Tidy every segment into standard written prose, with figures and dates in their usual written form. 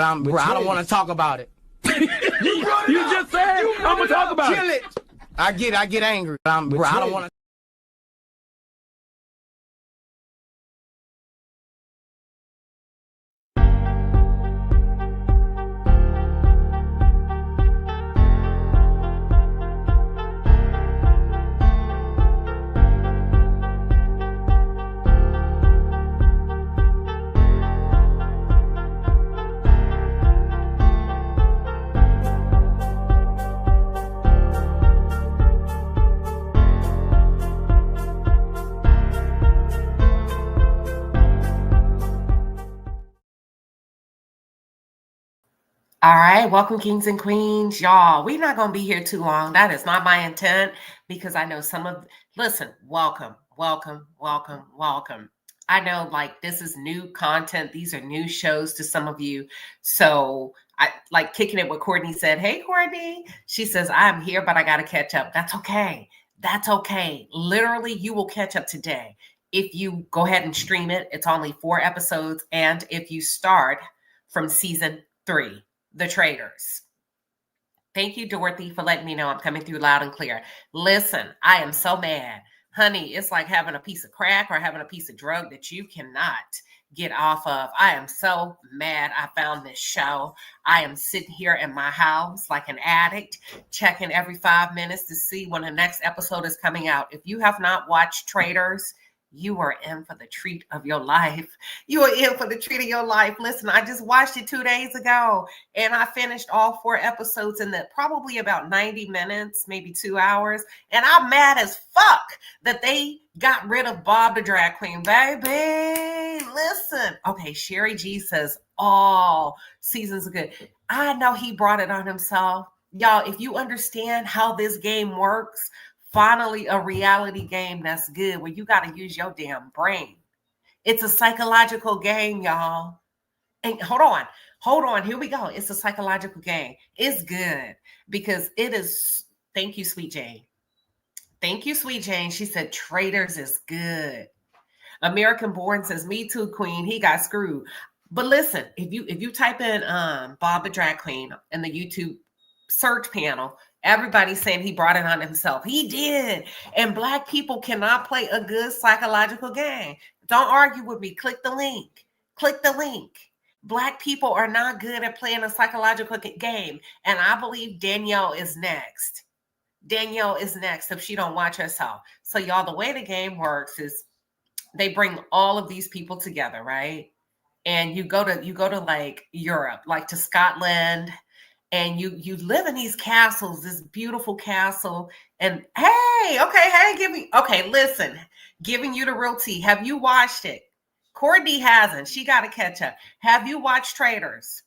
I don't want to talk about it. You just said I'm gonna talk about Kill it. I get angry. I don't want to. All right, welcome kings and queens, y'all. We're not going to be here too long. That is not my intent because I know listen, welcome. I know like this is new content. These are new shows to some of you. So I like kicking it what Courtney said. Hey, Courtney. She says, I'm here, but I got to catch up. That's okay. That's okay. Literally, you will catch up today. If you go ahead and stream it, it's only 4 episodes. And if you start from season 3. The Traitors. Thank you, Dorothy, for letting me know I'm coming through loud and clear. Listen, I am so mad. Honey, it's like having a piece of crack or having a piece of drug that you cannot get off of. I am so mad I found this show. I am sitting here in my house like an addict, checking every 5 minutes to see when the next episode is coming out. If you have not watched Traitors, you are in for the treat of your life. You are in for the treat of your life. Listen, I just watched it 2 days ago and I finished all 4 episodes in probably about 90 minutes, maybe 2 hours. And I'm mad as fuck that they got rid of Bob the Drag Queen, baby. Listen. Okay, Sherry G says all seasons are good. I know he brought it on himself. Y'all, if you understand how this game works, finally, a reality game that's good where you got to use your damn brain. It's a psychological game, y'all. And hold on. Here we go. It's a psychological game. It's good because it is. Thank you, Sweet Jane. Thank you, Sweet Jane. She said Traitors is good. American Born says, me too, Queen. He got screwed. But listen, if you type in Bob the Drag Queen in the YouTube search panel, everybody's saying he brought it on himself. He did. And Black people cannot play a good psychological game. Don't argue with me. Click the link. Click the link. Black people are not good at playing a psychological game. And I believe Danielle is next. Danielle is next if she don't watch herself. So y'all, the way the game works is they bring all of these people together, right? And you go to like Europe, like to Scotland, and you live in these castles, this beautiful castle. And listen, giving you the real tea. Have you watched it? Courtney hasn't. She got to catch up. Have you watched Traitors?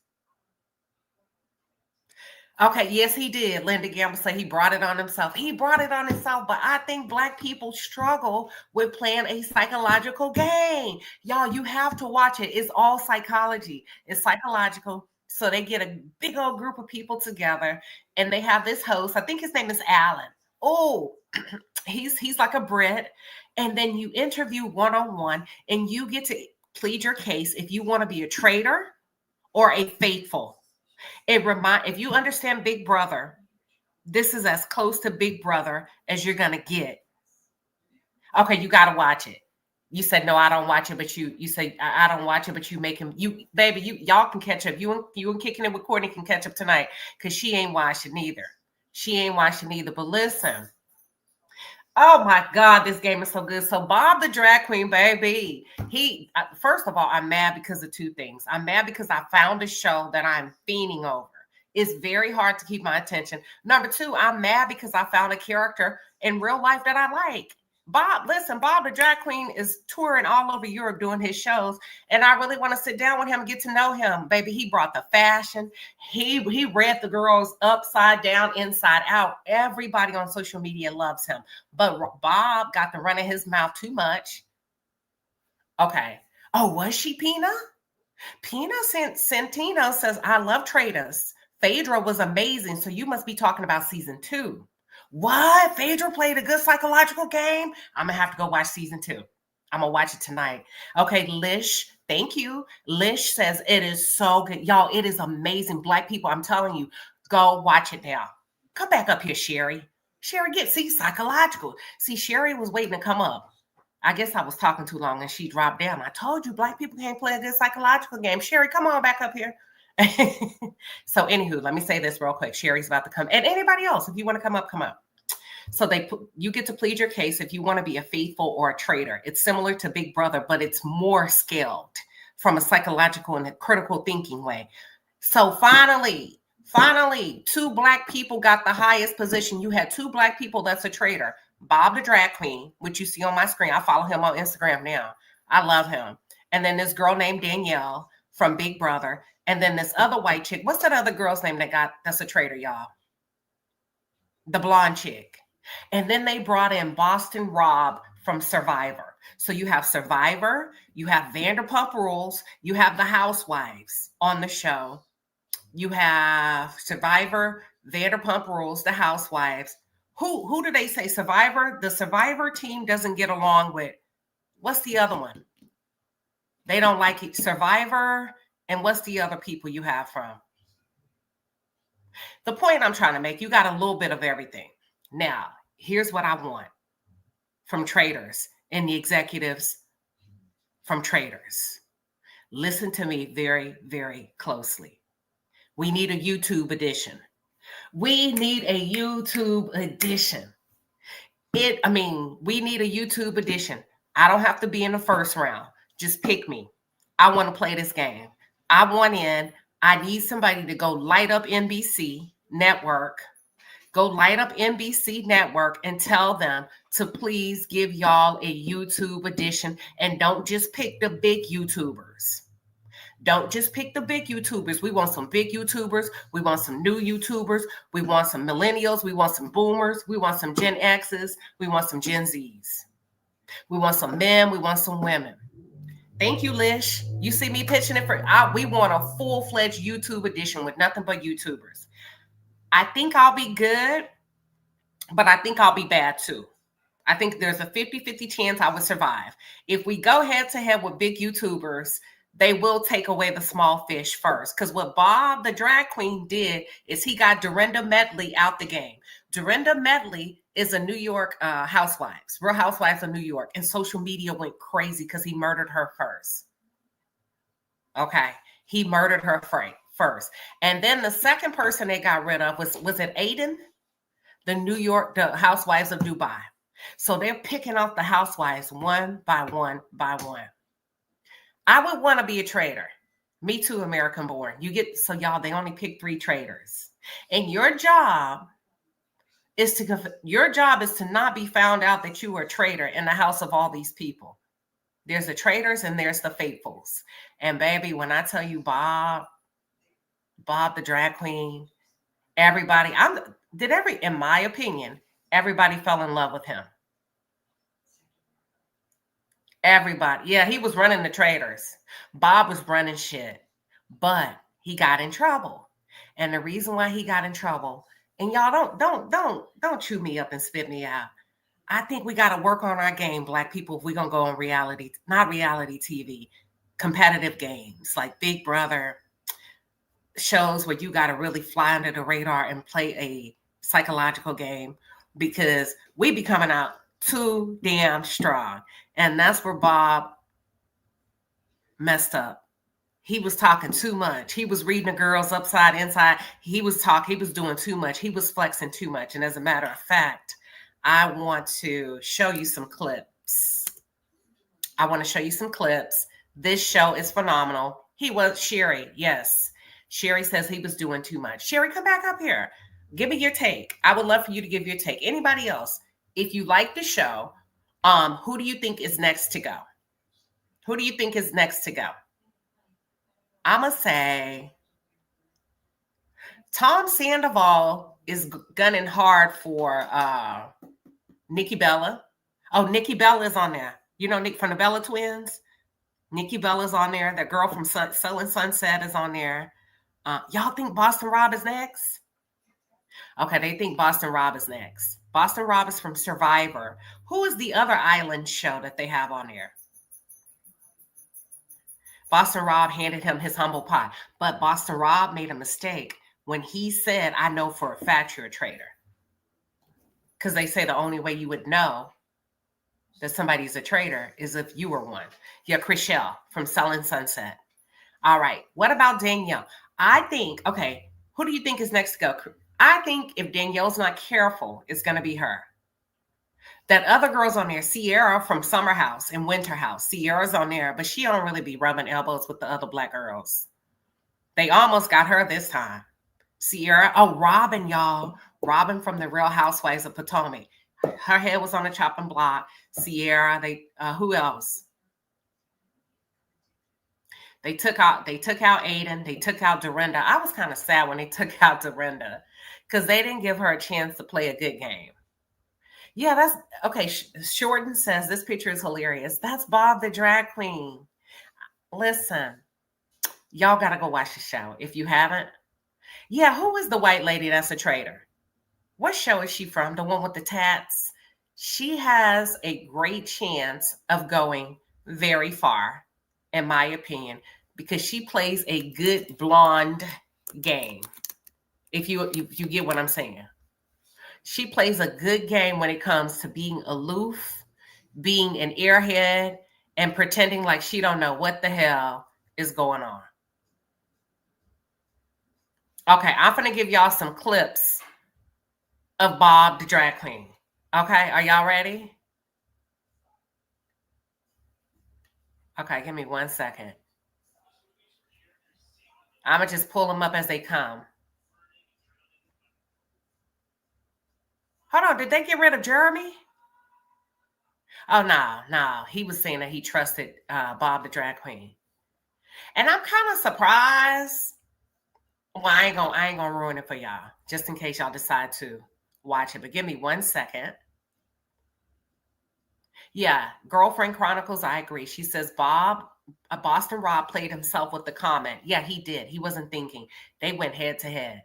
Okay, yes, he did. Linda Gamble said he brought it on himself. He brought it on himself, but I think Black people struggle with playing a psychological game. Y'all, you have to watch it. It's all psychology. It's psychological. So they get a big old group of people together and they have this host. I think his name is Alan. Oh, he's like a Brit. And then you interview one-on-one and you get to plead your case if you want to be a traitor or a faithful. If you understand Big Brother, this is as close to Big Brother as you're gonna get. Okay, you gotta watch it. You said no, I don't watch it, but you say I don't watch it, but you make him. Y'all can catch up. You and Kicking It with Courtney can catch up tonight because she ain't watching neither. She ain't watching either. But listen, oh my God, this game is so good. So Bob the Drag Queen, baby. First of all, I'm mad because of 2 things. I'm mad because I found a show that I'm fiending over. It's very hard to keep my attention. Number 2, I'm mad because I found a character in real life that I like. Bob the Drag Queen is touring all over Europe doing his shows. And I really want to sit down with him and get to know him. Baby, he brought the fashion. He read the girls upside down, inside out. Everybody on social media loves him. But Bob got the run of his mouth too much. Okay. Oh, was she Pina? Pina Santino says, I love Traitors. Phaedra was amazing. So you must be talking about season 2. What? Phaedra played a good psychological game? I'm going to have to go watch season 2. I'm going to watch it tonight. Okay, Lish Thank you. Lish says it is so good. Y'all, it is amazing. Black people, I'm telling you, go watch it now. Come back up here, Sherry. Sherry, see, psychological. See, Sherry was waiting to come up. I guess I was talking too long and she dropped down. I told you Black people can't play a good psychological game. Sherry, come on back up here. So anywho, let me say this real quick. Sherry's about to come. And anybody else, if you want to come up, come up. So you get to plead your case if you want to be a faithful or a traitor. It's similar to Big Brother, but it's more scaled from a psychological and a critical thinking way. So finally, 2 Black people got the highest position. You had 2 Black people that's a traitor. Bob the Drag Queen, which you see on my screen. I follow him on Instagram now. I love him. And then this girl named Danielle from Big Brother. And then this other white chick. What's that other girl's name that's a traitor, y'all? The blonde chick. And then they brought in Boston Rob from Survivor. So you have Survivor, you have Vanderpump Rules, you have the Housewives on the show. You have Survivor, Vanderpump Rules, the Housewives. Who do they say? Survivor? The Survivor team doesn't get along with, what's the other one? They don't like it. Survivor, and what's the other people you have from? The point I'm trying to make, you got a little bit of everything. Now, here's what I want from Traitors and the executives from Traitors. Listen to me very, very closely. We need a YouTube edition. We need a YouTube edition. We need a YouTube edition. I don't have to be in the first round. Just pick me. I want to play this game. I want in. I need somebody to go light up NBC Network. Go light up NBC Network and tell them to please give y'all a YouTube edition. And don't just pick the big YouTubers. Don't just pick the big YouTubers. We want some big YouTubers. We want some new YouTubers. We want some millennials. We want some boomers. We want some Gen X's. We want some Gen Z's. We want some men. We want some women. Thank you, Lish. You see me pitching it we want a full-fledged YouTube edition with nothing but YouTubers. I think I'll be good, but I think I'll be bad too. I think there's a 50-50 chance I would survive. If we go head-to-head with big YouTubers, they will take away the small fish first. Because what Bob the Drag Queen did is he got Dorinda Medley out the game. Dorinda Medley is a New York housewives, Real Housewives of New York. And social media went crazy because he murdered her first. Okay. He murdered her first. And then the second person they got rid of was it Aiden? The Housewives of Dubai. So they're picking off the housewives one by one by one. I would want to be a traitor. Me too, American born. Y'all, they only pick 3 traitors. And your job is to not be found out that you were a traitor in the house of all these people. There's the traitors and there's the faithfuls. And baby, when I tell you Bob the Drag Queen, everybody, in my opinion, everybody fell in love with him. Everybody. Yeah, he was running the Traitors. Bob was running shit, but he got in trouble. And the reason why he got in trouble, and y'all don't chew me up and spit me out. I think we got to work on our game, Black people, if we're going to go on not reality TV, competitive games like Big Brother, shows where you got to really fly under the radar and play a psychological game, because we be coming out too damn strong. And that's where Bob messed up. He was talking too much. He was reading the girls upside inside. He was doing too much. He was flexing too much. And as a matter of fact, I want to show you some clips. This show is phenomenal. Sherry, yes. Sherry says he was doing too much. Sherry, come back up here. Give me your take. I would love for you to give your take. Anybody else? If you like the show, who do you think is next to go? I'm going to say Tom Sandoval is gunning hard for Nikki Bella. Oh, Nikki Bella is on there. You know, Nick from the Bella Twins? Nikki Bella's on there. That girl from Selling Sunset is on there. Y'all think Boston Rob is next? Okay, they think Boston Rob is next. Boston Rob is from Survivor. Who is the other island show that they have on there? Boston Rob handed him his humble pie. But Boston Rob made a mistake when he said, I know for a fact you're a traitor. Because they say the only way you would know that somebody's a traitor is if you were one. Yeah, Chriselle from Selling Sunset. All right. What about Danielle? I think, okay, who do you think is next to go? I think if Danielle's not careful, it's going to be her. That other girl's on there, Sierra from Summer House and Winter House. Sierra's on there, but she don't really be rubbing elbows with the other black girls. They almost got her this time. Sierra, oh, Robin, y'all. Robin from the Real Housewives of Potomac. Her head was on the chopping block. Sierra, who else? They took out Aiden. They took out Dorinda. I was kind of sad when they took out Dorinda because they didn't give her a chance to play a good game. Yeah, that's okay. Shorten says this picture is hilarious. That's Bob the Drag Queen. Listen, y'all got to go watch the show if you haven't. Yeah, who is the white lady that's a traitor? What show is she from? The one with the tats? She has a great chance of going very far, in my opinion, because she plays a good blonde game. If you get what I'm saying. She plays a good game when it comes to being aloof, being an airhead, and pretending like she don't know what the hell is going on. Okay, I'm going to give y'all some clips of Bob the Drag Queen. Okay, are y'all ready? Okay, give me 1 second. I'm going to just pull them up as they come. Hold on, did they get rid of Jeremy? Oh, no. He was saying that he trusted Bob the Drag Queen. And I'm kind of surprised. Well, I ain't gonna ruin it for y'all, just in case y'all decide to watch it. But give me 1 second. Yeah, Girlfriend Chronicles, I agree. She says Boston Rob played himself with the comment. Yeah, he did. He wasn't thinking. They went head to head.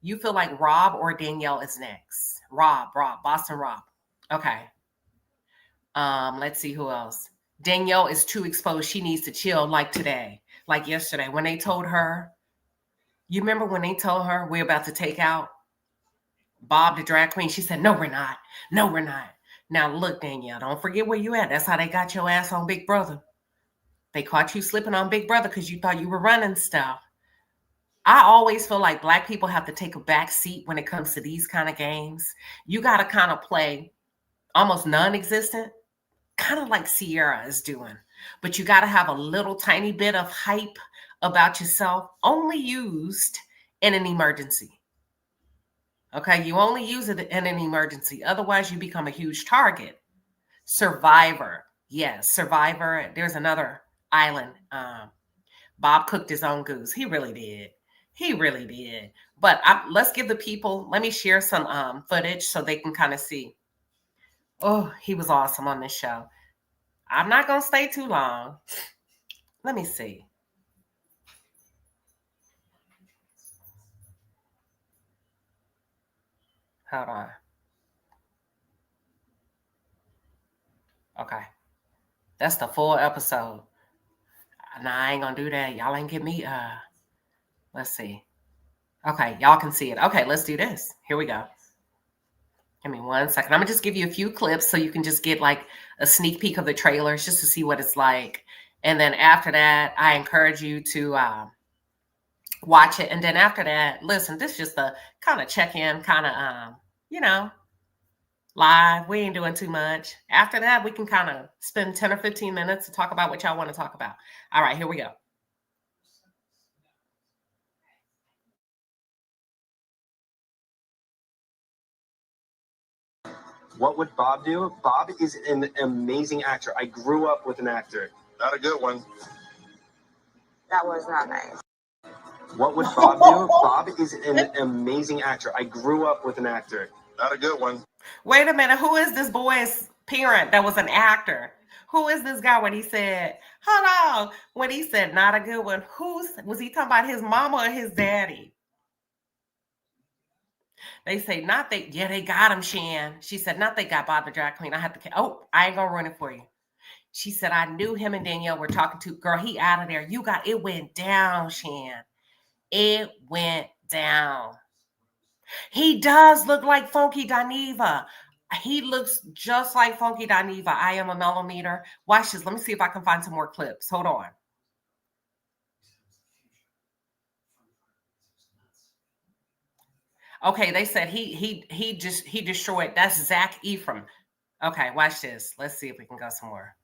You feel like Rob or Danielle is next? Rob, Boston Rob. Okay. Let's see who else. Danielle is too exposed. She needs to chill like today, like yesterday when they told her. You remember when they told her we're about to take out Bob the Drag Queen? She said, no, we're not. No, we're not. Now, look, Danielle, don't forget where you at. That's how they got your ass on Big Brother. They caught you slipping on Big Brother because you thought you were running stuff. I always feel like black people have to take a back seat when it comes to these kind of games. You got to kind of play almost non-existent, kind of like Sierra is doing. But you got to have a little tiny bit of hype about yourself, only used in an emergency. Okay, you only use it in an emergency. Otherwise, you become a huge target. Survivor. Yes, Survivor. There's another island. Bob cooked his own goose. He really did. He really did. But let's give the people, let me share some footage so they can kind of see. Oh, he was awesome on this show. I'm not going to stay too long. Let me see. Hold on. Okay. That's the full episode. Nah, I ain't gonna do that. Y'all ain't get me. Let's see. Okay, y'all can see it. Okay, let's do this. Here we go. Give me 1 second. I'm gonna just give you a few clips so you can just get like a sneak peek of the trailers just to see what it's like. And then after that, I encourage you to watch it. And then after that, listen, this is just a kind of check-in, kind of, live. We ain't doing too much. After that, we can kind of spend 10 or 15 minutes to talk about what y'all want to talk about. All right, here we go. What would Bob do? Bob is an amazing actor. I grew up with an actor. Not a good one. That was not nice. What would Bob do? Bob is an amazing actor. I grew up with an actor. Not a good one. Wait a minute. Who is this boy's parent that was an actor? Who is this guy when he said, hold on, when he said not a good one? Was he talking about his mama or his daddy? They say not they. Yeah, they got him, Shan. She said not they got Bob the Drag Queen. I have to. Oh, I ain't gonna run it for you. She said, I knew him and Danielle were talking to. Girl, he out of there. It went down, Shan. It went down. He does look like Funky Dineva. He looks just like Funky Dineva. I am a millimeter. Watch this. Let me see if I can find some more clips. Hold on. Okay, they said he destroyed. That's Zach Ephraim. Okay, watch this. Let's see if we can go somewhere.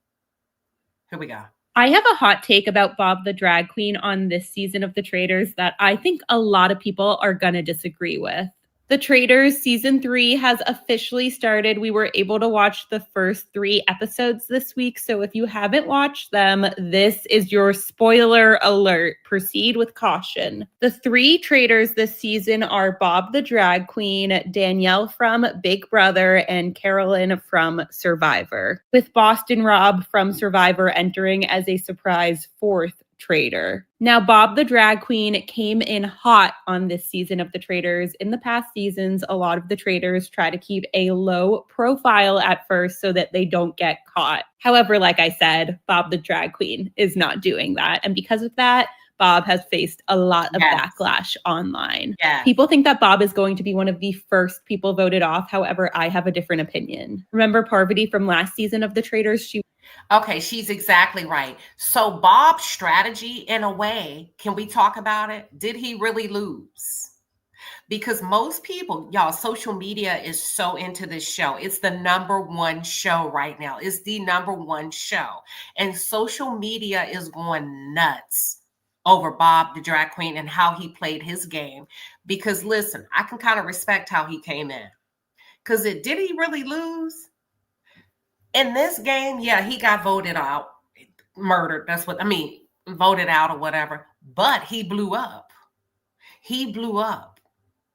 Here we go. I have a hot take about Bob the Drag Queen on this season of The Traitors that I think a lot of people are going to disagree with. The Traitors season 3 has officially started. We were able to watch the first 3 episodes this week. So if you haven't watched them, this is your spoiler alert. Proceed with caution. The 3 traitors this season are Bob the Drag Queen, Danielle from Big Brother, and Carolyn from Survivor, with Boston Rob from Survivor entering as a surprise 4th traitor. Now, Bob the Drag Queen came in hot on this season of The Traitors. In the past seasons, a lot of the traitors try to keep a low profile at first so that they don't get caught. However, like I said, Bob the Drag Queen is not doing that. And because of that, Bob has faced a lot of backlash online. People think that Bob is going to be one of the first people voted off. However, I have a different opinion. Remember Parvati from last season of The Traitors? Okay, she's exactly right. So Bob's strategy, in a way, can we talk about it? Did he really lose? Because most people, y'all, social media is so into this show. It's the #1 show right now. It's the #1 show. And social media is going nuts over Bob the Drag Queen and how he played his game. Because listen, I can kind of respect how he came in. Because did he really lose? In this game, yeah, he got voted out, murdered. That's what I mean, voted out or whatever. But he blew up. He blew up.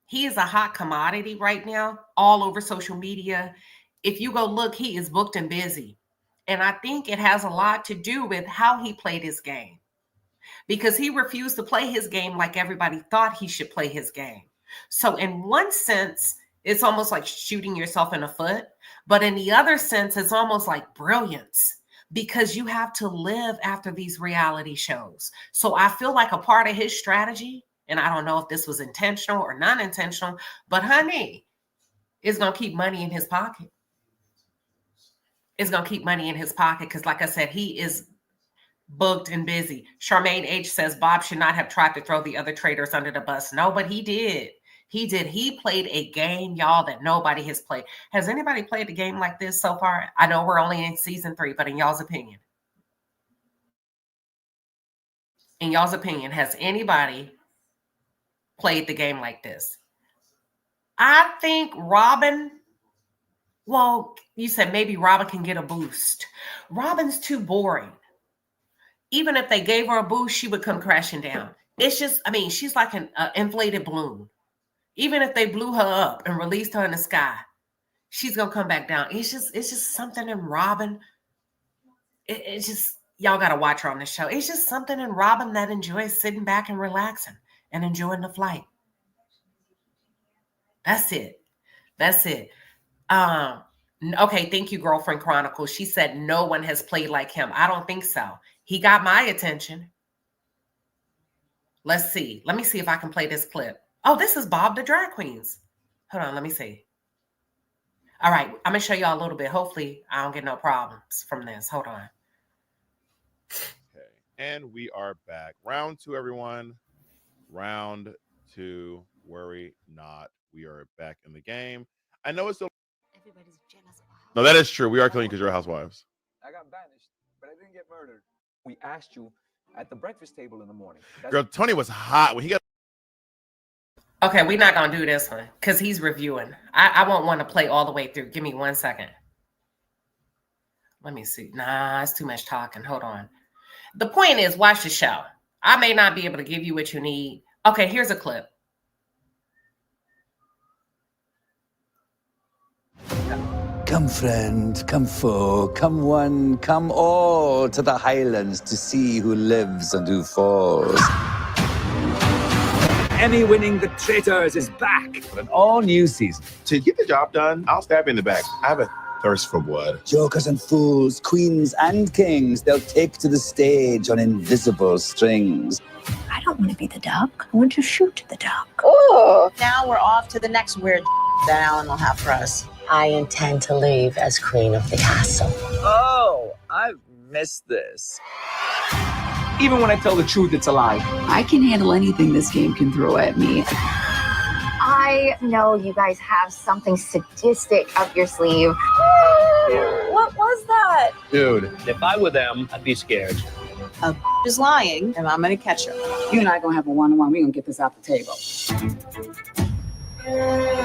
He is a hot commodity right now, all over social media. If you go look, he is booked and busy. And I think it has a lot to do with how he played his game. Because he refused to play his game like everybody thought he should play his game. So in one sense, it's almost like shooting yourself in the foot. But in the other sense, it's almost like brilliance because you have to live after these reality shows. So I feel like a part of his strategy, and I don't know if this was intentional or non-intentional, but honey, it's going to keep money in his pocket. It's going to keep money in his pocket because, like I said, he is booked and busy. Charmaine H says Bob should not have tried to throw the other traitors under the bus. No, but he did. He did. He played a game, y'all, that nobody has played. Has anybody played a game like this so far? I know we're only in season 3, but in y'all's opinion, has anybody played the game like this? I think Robin, well, you said maybe Robin can get a boost. Robin's too boring. Even if they gave her a boost, she would come crashing down. It's just, I mean, she's like an inflated balloon. Even if they blew her up and released her in the sky, she's going to come back down. It's just something in Robin. It's just, y'all got to watch her on the show. It's just something in Robin that enjoys sitting back and relaxing and enjoying the flight. That's it. That's it. Okay, thank you, Girlfriend Chronicles. She said no one has played like him. I don't think so. He got my attention. Let's see. Let me see if I can play this clip. Oh, this is Bob the Drag Queens. Hold on, let me see. All right, I'm going to show y'all a little bit. Hopefully, I don't get no problems from this. Hold on. Okay, and we are back. Round 2, everyone. Round 2. Worry not. We are back in the game. I know it's still... Everybody's jealous of No, that is true. We are killing because you're housewives. I got banished, but I didn't get murdered. We asked you at the breakfast table in the morning. Girl, Tony was hot when he got... Okay, we're not going to do this one because he's reviewing. I won't want to play all the way through. Give me 1 second. Let me see. Nah, it's too much talking. Hold on. The point is, watch the show. I may not be able to give you what you need. Okay, here's a clip. Come friend, come foe, come one, come all to the Highlands to see who lives and who falls. Emmy-winning The Traitors is back for an all-new season. To get the job done, I'll stab you in the back. I have a thirst for blood. Jokers and fools, queens and kings, they'll take to the stage on invisible strings. I don't want to be the duck. I want to shoot the duck. Oh, now we're off to the next weird that Alan will have for us. I intend to leave as queen of the castle. Oh, I've missed this. Even when I tell the truth, it's a lie. I can handle anything this game can throw at me. I know you guys have something sadistic up your sleeve. What was that? Dude, if I were them, I'd be scared. A is lying, and I'm gonna catch her. You and I are gonna have a one-on-one. We're gonna get this off the table.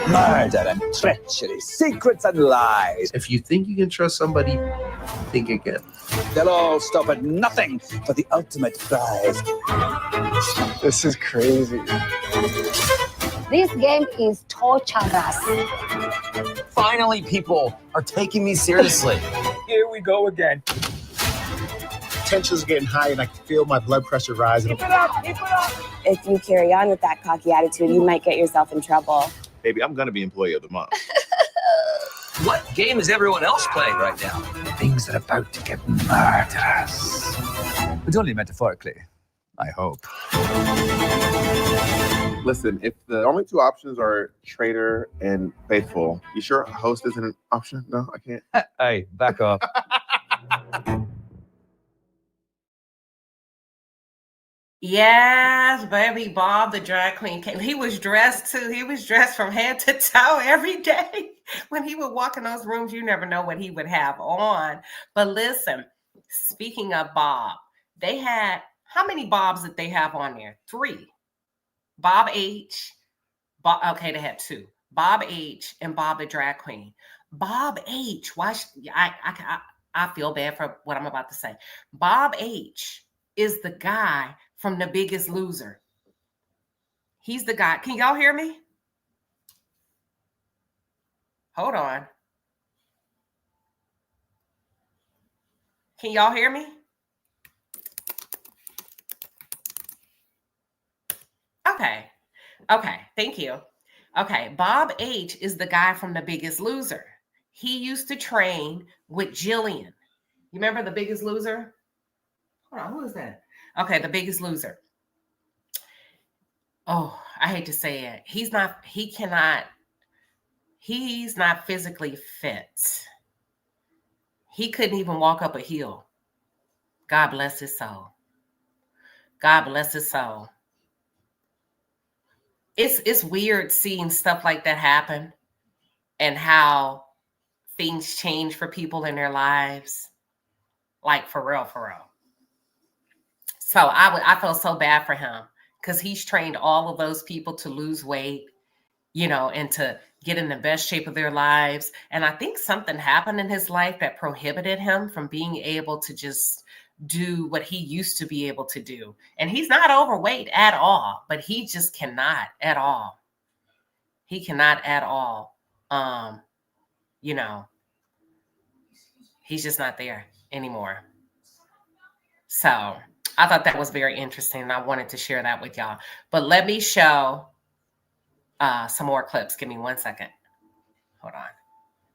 Murder and treachery, secrets and lies. If you think you can trust somebody, think again. They'll all stop at nothing for the ultimate prize. This is crazy. This game is torturous. Finally, people are taking me seriously. Here we go again. Tension's getting high and I can feel my blood pressure rising. Keep it up, keep it up. If you carry on with that cocky attitude, you might get yourself in trouble. Baby, I'm gonna be employee of the month. What game is everyone else playing right now? Things that are about to get murderous. But only metaphorically, I hope. Listen, if the only two options are traitor and faithful, you sure host isn't an option? No, I can't. Hey, back off. Yes, baby, Bob the drag queen came. He was dressed too. He was dressed from head to toe every day. When he would walk in those rooms, you never know what he would have on. But listen, speaking of Bob, they had, how many Bobs did they have on there? 3. Bob H. Okay, they had 2. Bob H. and Bob the drag queen. Bob H. Why? I feel bad for what I'm about to say. Bob H. is the guy from The Biggest Loser. He's the guy. Can y'all hear me? Hold on. Can y'all hear me? Okay. Okay. Thank you. Okay. Bob H. is the guy from The Biggest Loser. He used to train with Jillian. You remember The Biggest Loser? Hold on. Who is that? Okay. The Biggest Loser. Oh, I hate to say it. He's not physically fit. He couldn't even walk up a hill. God bless his soul. God bless his soul. It's weird seeing stuff like that happen and how things change for people in their lives. Like for real, for real. So I felt so bad for him because he's trained all of those people to lose weight, you know, and to get in the best shape of their lives. And I think something happened in his life that prohibited him from being able to just do what he used to be able to do. And he's not overweight at all, but he just cannot at all. He cannot at all. You know, he's just not there anymore. So I thought that was very interesting. And I wanted to share that with y'all. But let me show some more clips. Give me 1 second. Hold on.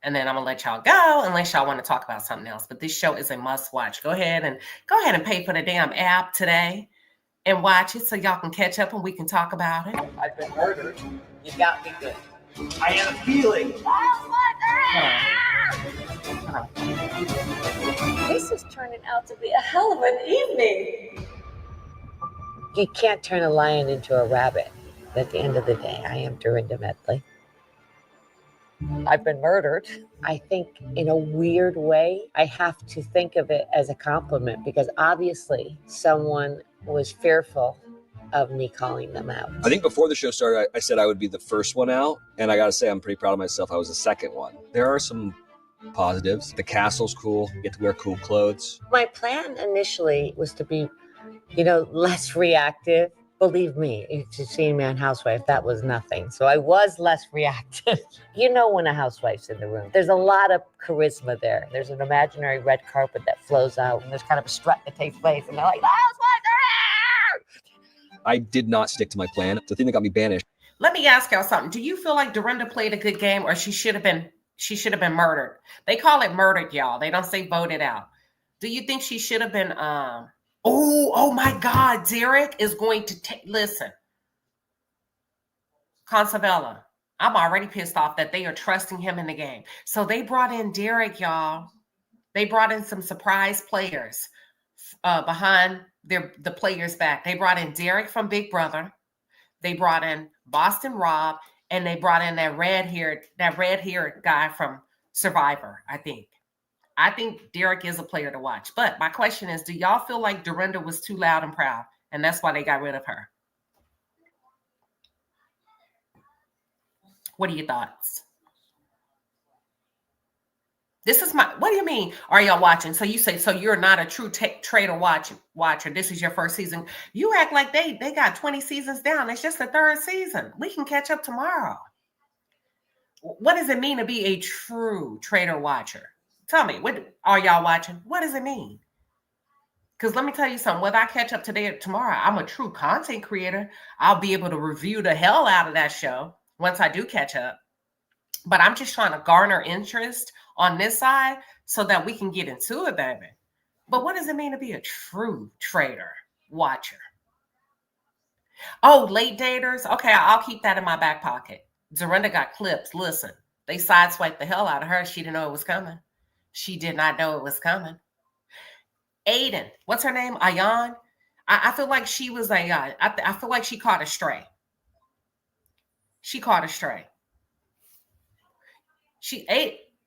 And then I'm gonna let y'all go unless y'all want to talk about something else. But this show is a must watch. Go ahead and pay for the damn app today and watch it so y'all can catch up and we can talk about it. I've been murdered. You got me good. I had a feeling. This is turning out to be a hell of an evening. You can't turn a lion into a rabbit. At the end of the day, I am Dorinda Medley. I've been murdered. I think in a weird way, I have to think of it as a compliment because obviously someone was fearful of me calling them out. I think before the show started, I said I would be the first one out. And I got to say, I'm pretty proud of myself. I was the second one. There are some positives. The castle's cool. You get to wear cool clothes. My plan initially was to be, less reactive. Believe me, if you've seen me on Housewife, that was nothing. So I was less reactive. When a housewife's in the room, there's a lot of charisma there. There's an imaginary red carpet that flows out, and there's kind of a strut that takes place, and they're like, the housewives are here! I did not stick to my plan. The thing that got me banished. Let me ask y'all something. Do you feel like Dorinda played a good game or she should have been she should have been murdered? They call it murdered, y'all. They don't say voted out. Do you think she should have been, oh my God, Derek is going to listen. Consavella, I'm already pissed off that they are trusting him in the game. So they brought in Derek, y'all. They brought in some surprise players behind the players' back. They brought in Derek from Big Brother. They brought in Boston Rob, and they brought in that red-haired guy from Survivor, I think. I think Derek is a player to watch. But my question is, do y'all feel like Dorinda was too loud and proud, and that's why they got rid of her? What are your thoughts? This is what do you mean? Are y'all watching? So you say, so you're not a true traitor watcher. This is your first season. You act like they got 20 seasons down. It's just the third season. We can catch up tomorrow. What does it mean to be a true traitor watcher? Tell me, what are y'all watching? What does it mean? Because let me tell you something. Whether I catch up today or tomorrow, I'm a true content creator. I'll be able to review the hell out of that show once I do catch up. But I'm just trying to garner interest on this side so that we can get into it, baby. But what does it mean to be a true traitor watcher? Oh, late daters? Okay, I'll keep that in my back pocket. Dorinda got clips. Listen, they sideswiped the hell out of her. She didn't know it was coming. She did not know it was coming. Aiden, what's her name? Ayan? I feel like she was I feel like she caught a stray. She caught a stray.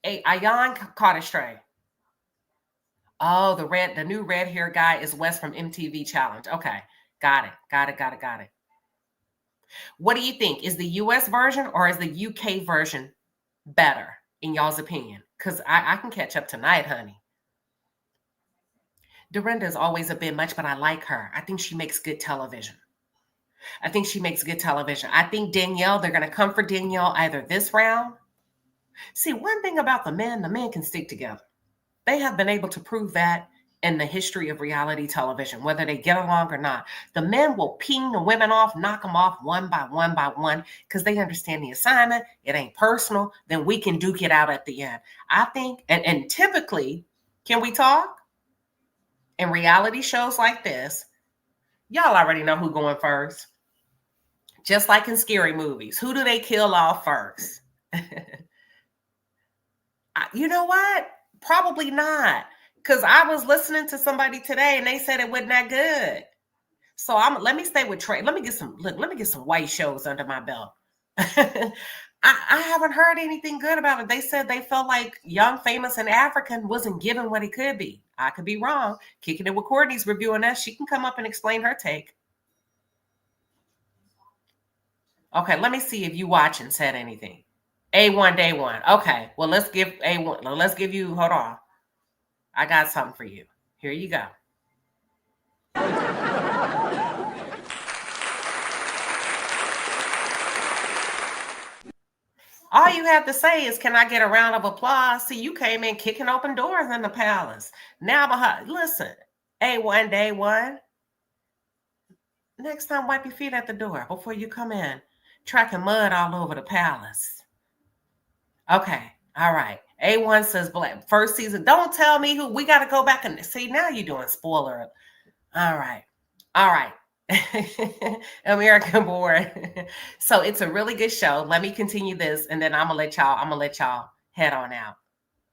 Ayan caught a stray. Oh, the new red hair guy is Wes from MTV Challenge. Okay, got it. What do you think? Is the US version or is the UK version better in y'all's opinion? Because I can catch up tonight, honey. Dorinda is always a bit much, but I like her. I think she makes good television. I think Danielle, they're going to come for Danielle either this round. See, one thing about the men can stick together. They have been able to prove that in the history of reality television, whether they get along or not. The men will ping the women off, knock them off one by one, because they understand the assignment. It ain't personal. Then we can duke it out at the end. I think, and typically, can we talk? In reality shows like this, y'all already know who going first. Just like in scary movies. Who do they kill off first? You know what? Probably not. Because I was listening to somebody today and they said it wasn't that good. So let me stay with Trey. Let me get some white shows under my belt. I haven't heard anything good about it. They said they felt like Young, Famous, and African wasn't given what it could be. I could be wrong. Kicking it with Courtney's reviewing that. She can come up and explain her take. Okay, let me see if you watching said anything. A1 Day 1. Okay, well, let's give A1. Let's give you, hold on. I got something for you. Here you go. All you have to say is, can I get a round of applause? See, you came in kicking open doors in the palace. Now, listen, A1 Day 1. Next time, wipe your feet at the door before you come in. Tracking mud all over the palace. Okay, all right. A1 says black. First season. Don't tell me who. We got to go back and see. Now you're doing spoiler. All right. American Board. So it's a really good show. Let me continue this, and then I'm gonna let y'all head on out.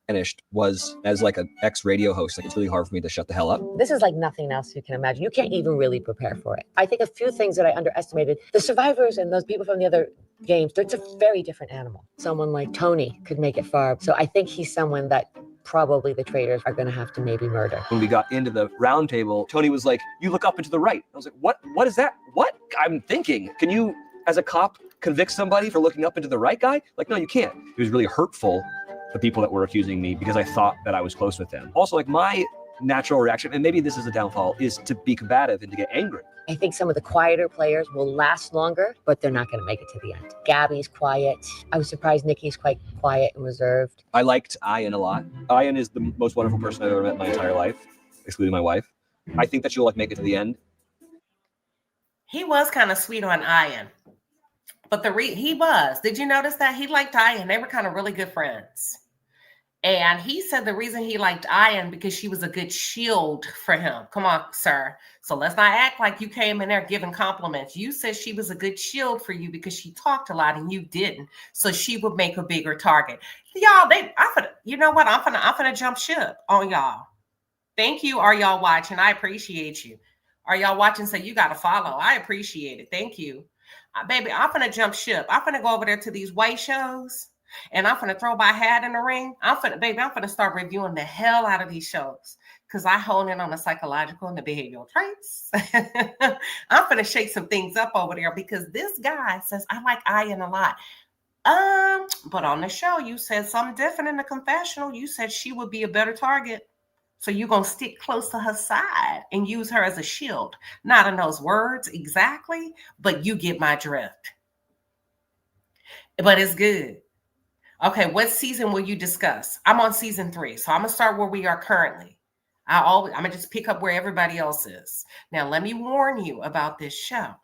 Finished was as like an ex-radio host. Like, it's really hard for me to shut the hell up. This is like nothing else you can imagine. You can't even really prepare for it. I think a few things that I underestimated, the survivors and those people from the other games, it's a very different animal. Someone like Tony could make it far. So I think he's someone that probably the traitors are going to have to maybe murder. When we got into the round table, Tony was like, you look up and to the right. I was like, what is that? What? I'm thinking, can you, as a cop, convict somebody for looking up into the right guy? Like, no, you can't. It was really hurtful, the people that were accusing me, because I thought that I was close with them. Also, like, my natural reaction, and maybe this is a downfall, is to be combative and to get angry. I think some of the quieter players will last longer, but they're not going to make it to the end. Gabby's quiet. I was surprised Nikki's quite quiet and reserved. I liked Ian a lot. Ian is the most wonderful person I've ever met in my entire life, excluding my wife. I think that she'll like make it to the end. He was kind of sweet on Ian. But he was. Did you notice that? He liked Ian. They were kind of really good friends. And he said the reason he liked Ian because she was a good shield for him. Come on, sir. So let's not act like you came in there giving compliments. You said she was a good shield for you because she talked a lot and you didn't. So she would make a bigger target. Y'all, you know what? I'm finna jump ship on y'all. Thank you. Are y'all watching? I appreciate you. Are y'all watching? So you got to follow. I appreciate it. Thank you. Baby, I'm finna jump ship. I'm finna go over there to these white shows and I'm finna throw my hat in the ring. I'm finna start reviewing the hell out of these shows because I hone in on the psychological and the behavioral traits. I'm finna shake some things up over there because this guy says, I like Ian a lot. But on the show, you said something different in the confessional. You said she would be a better target. So you're going to stick close to her side and use her as a shield. Not in those words exactly, but you get my drift. But it's good. Okay, what season will you discuss? I'm on season 3, so I'm going to start where we are currently. I'm going to just pick up where everybody else is. Now, let me warn you about this show.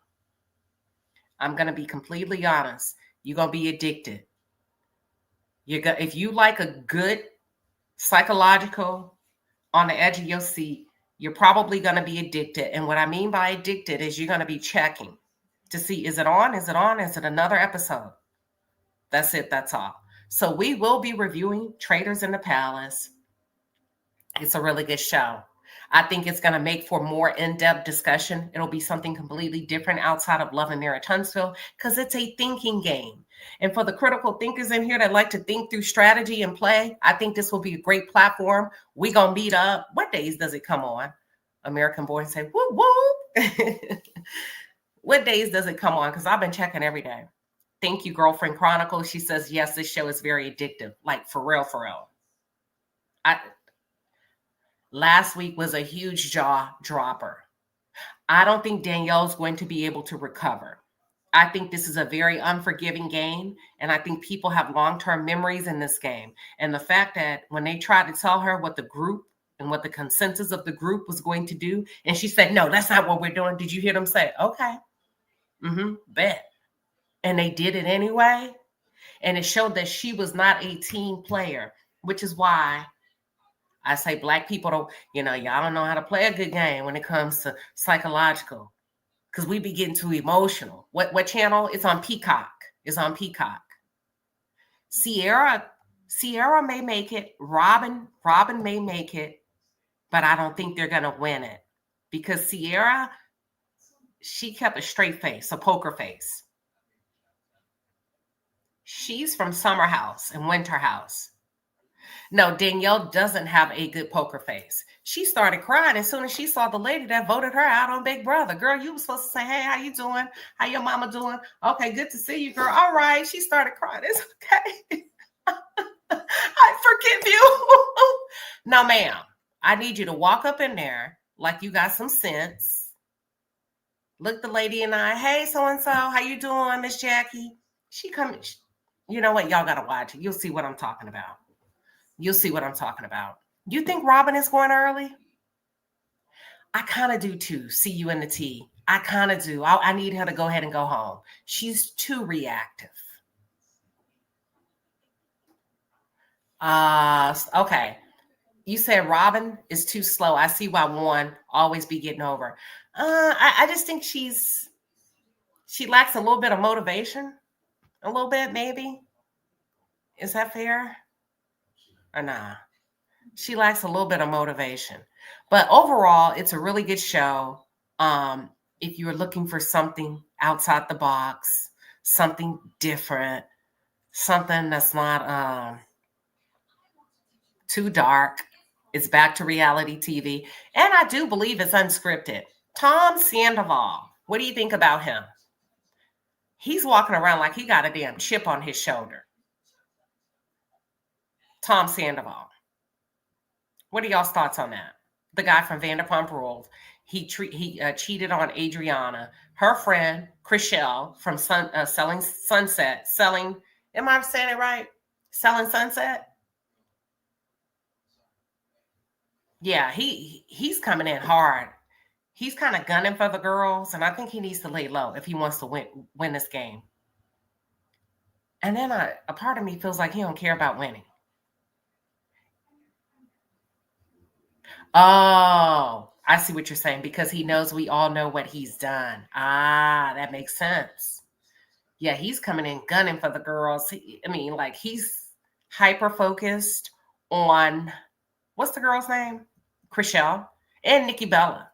I'm going to be completely honest. You're going to be addicted. If you like a good psychological, on the edge of your seat, you're probably going to be addicted. And what I mean by addicted is you're going to be checking to see, is it on? Is it on? Is it another episode? That's it. That's all. So we will be reviewing Traitors in the Palace. It's a really good show. I think it's going to make for more in-depth discussion. It'll be something completely different outside of Love and Marriage Huntsville because it's a thinking game. And for the critical thinkers in here that like to think through strategy and play, I think this will be a great platform. We're going to meet up. What days does it come on? American Boy say, whoop, whoop. What days does it come on? Because I've been checking every day. Thank you, Girlfriend Chronicles. She says, yes, this show is very addictive. Like, for real, for real. Last week was a huge jaw dropper. I don't think Danielle's going to be able to recover. I think this is a very unforgiving game, and I think people have long-term memories in this game. And the fact that when they tried to tell her what the group and what the consensus of the group was going to do, and she said, no, that's not what we're doing. Did you hear them say, okay, bet. And they did it anyway. And it showed that she was not a team player, which is why I say Black people don't, y'all don't know how to play a good game when it comes to psychological. Because we be getting too emotional. What channel? It's on Peacock. It's on Peacock. Sierra may make it. Robin may make it. But I don't think they're going to win it. Because Sierra, she kept a straight face, a poker face. She's from Summer House and Winter House. No, Danielle doesn't have a good poker face. She started crying as soon as she saw the lady that voted her out on Big Brother. Girl, you were supposed to say, hey, how you doing? How your mama doing? Okay, good to see you, girl. All right. She started crying. It's okay. I forgive you. No, ma'am. I need you to walk up in there like you got some sense. Look the lady in the eye. Hey, so-and-so, how you doing, Miss Jackie? She come. You know what? Y'all got to watch it. You'll see what I'm talking about. You'll see what I'm talking about. You think Robin is going early? I kind of do too. See you in the tea. I kind of do. I need her to go ahead and go home. She's too reactive. Okay. You said Robin is too slow. I see why one always be getting over. I just think she lacks a little bit of motivation. A little bit, maybe. Is that fair? Or nah? She lacks a little bit of motivation. But overall, it's a really good show. If you're looking for something outside the box, something different, something that's not too dark, it's back to reality TV. And I do believe it's unscripted. Tom Sandoval, what do you think about him? He's walking around like he got a damn chip on his shoulder. Tom Sandoval. What are y'all's thoughts on that? The guy from Vanderpump Rules. He cheated on Adriana. Her friend, Chriselle, from Selling Sunset. Am I saying it right? Selling Sunset? Yeah, he's coming in hard. He's kind of gunning for the girls, and I think he needs to lay low if he wants to win this game. And then a part of me feels like he don't care about winning. Oh, I see what you're saying, because he knows we all know what he's done. Ah, that makes sense. Yeah, he's coming in gunning for the girls. He's hyper-focused on, what's the girl's name? Chriselle and Nikki Bella.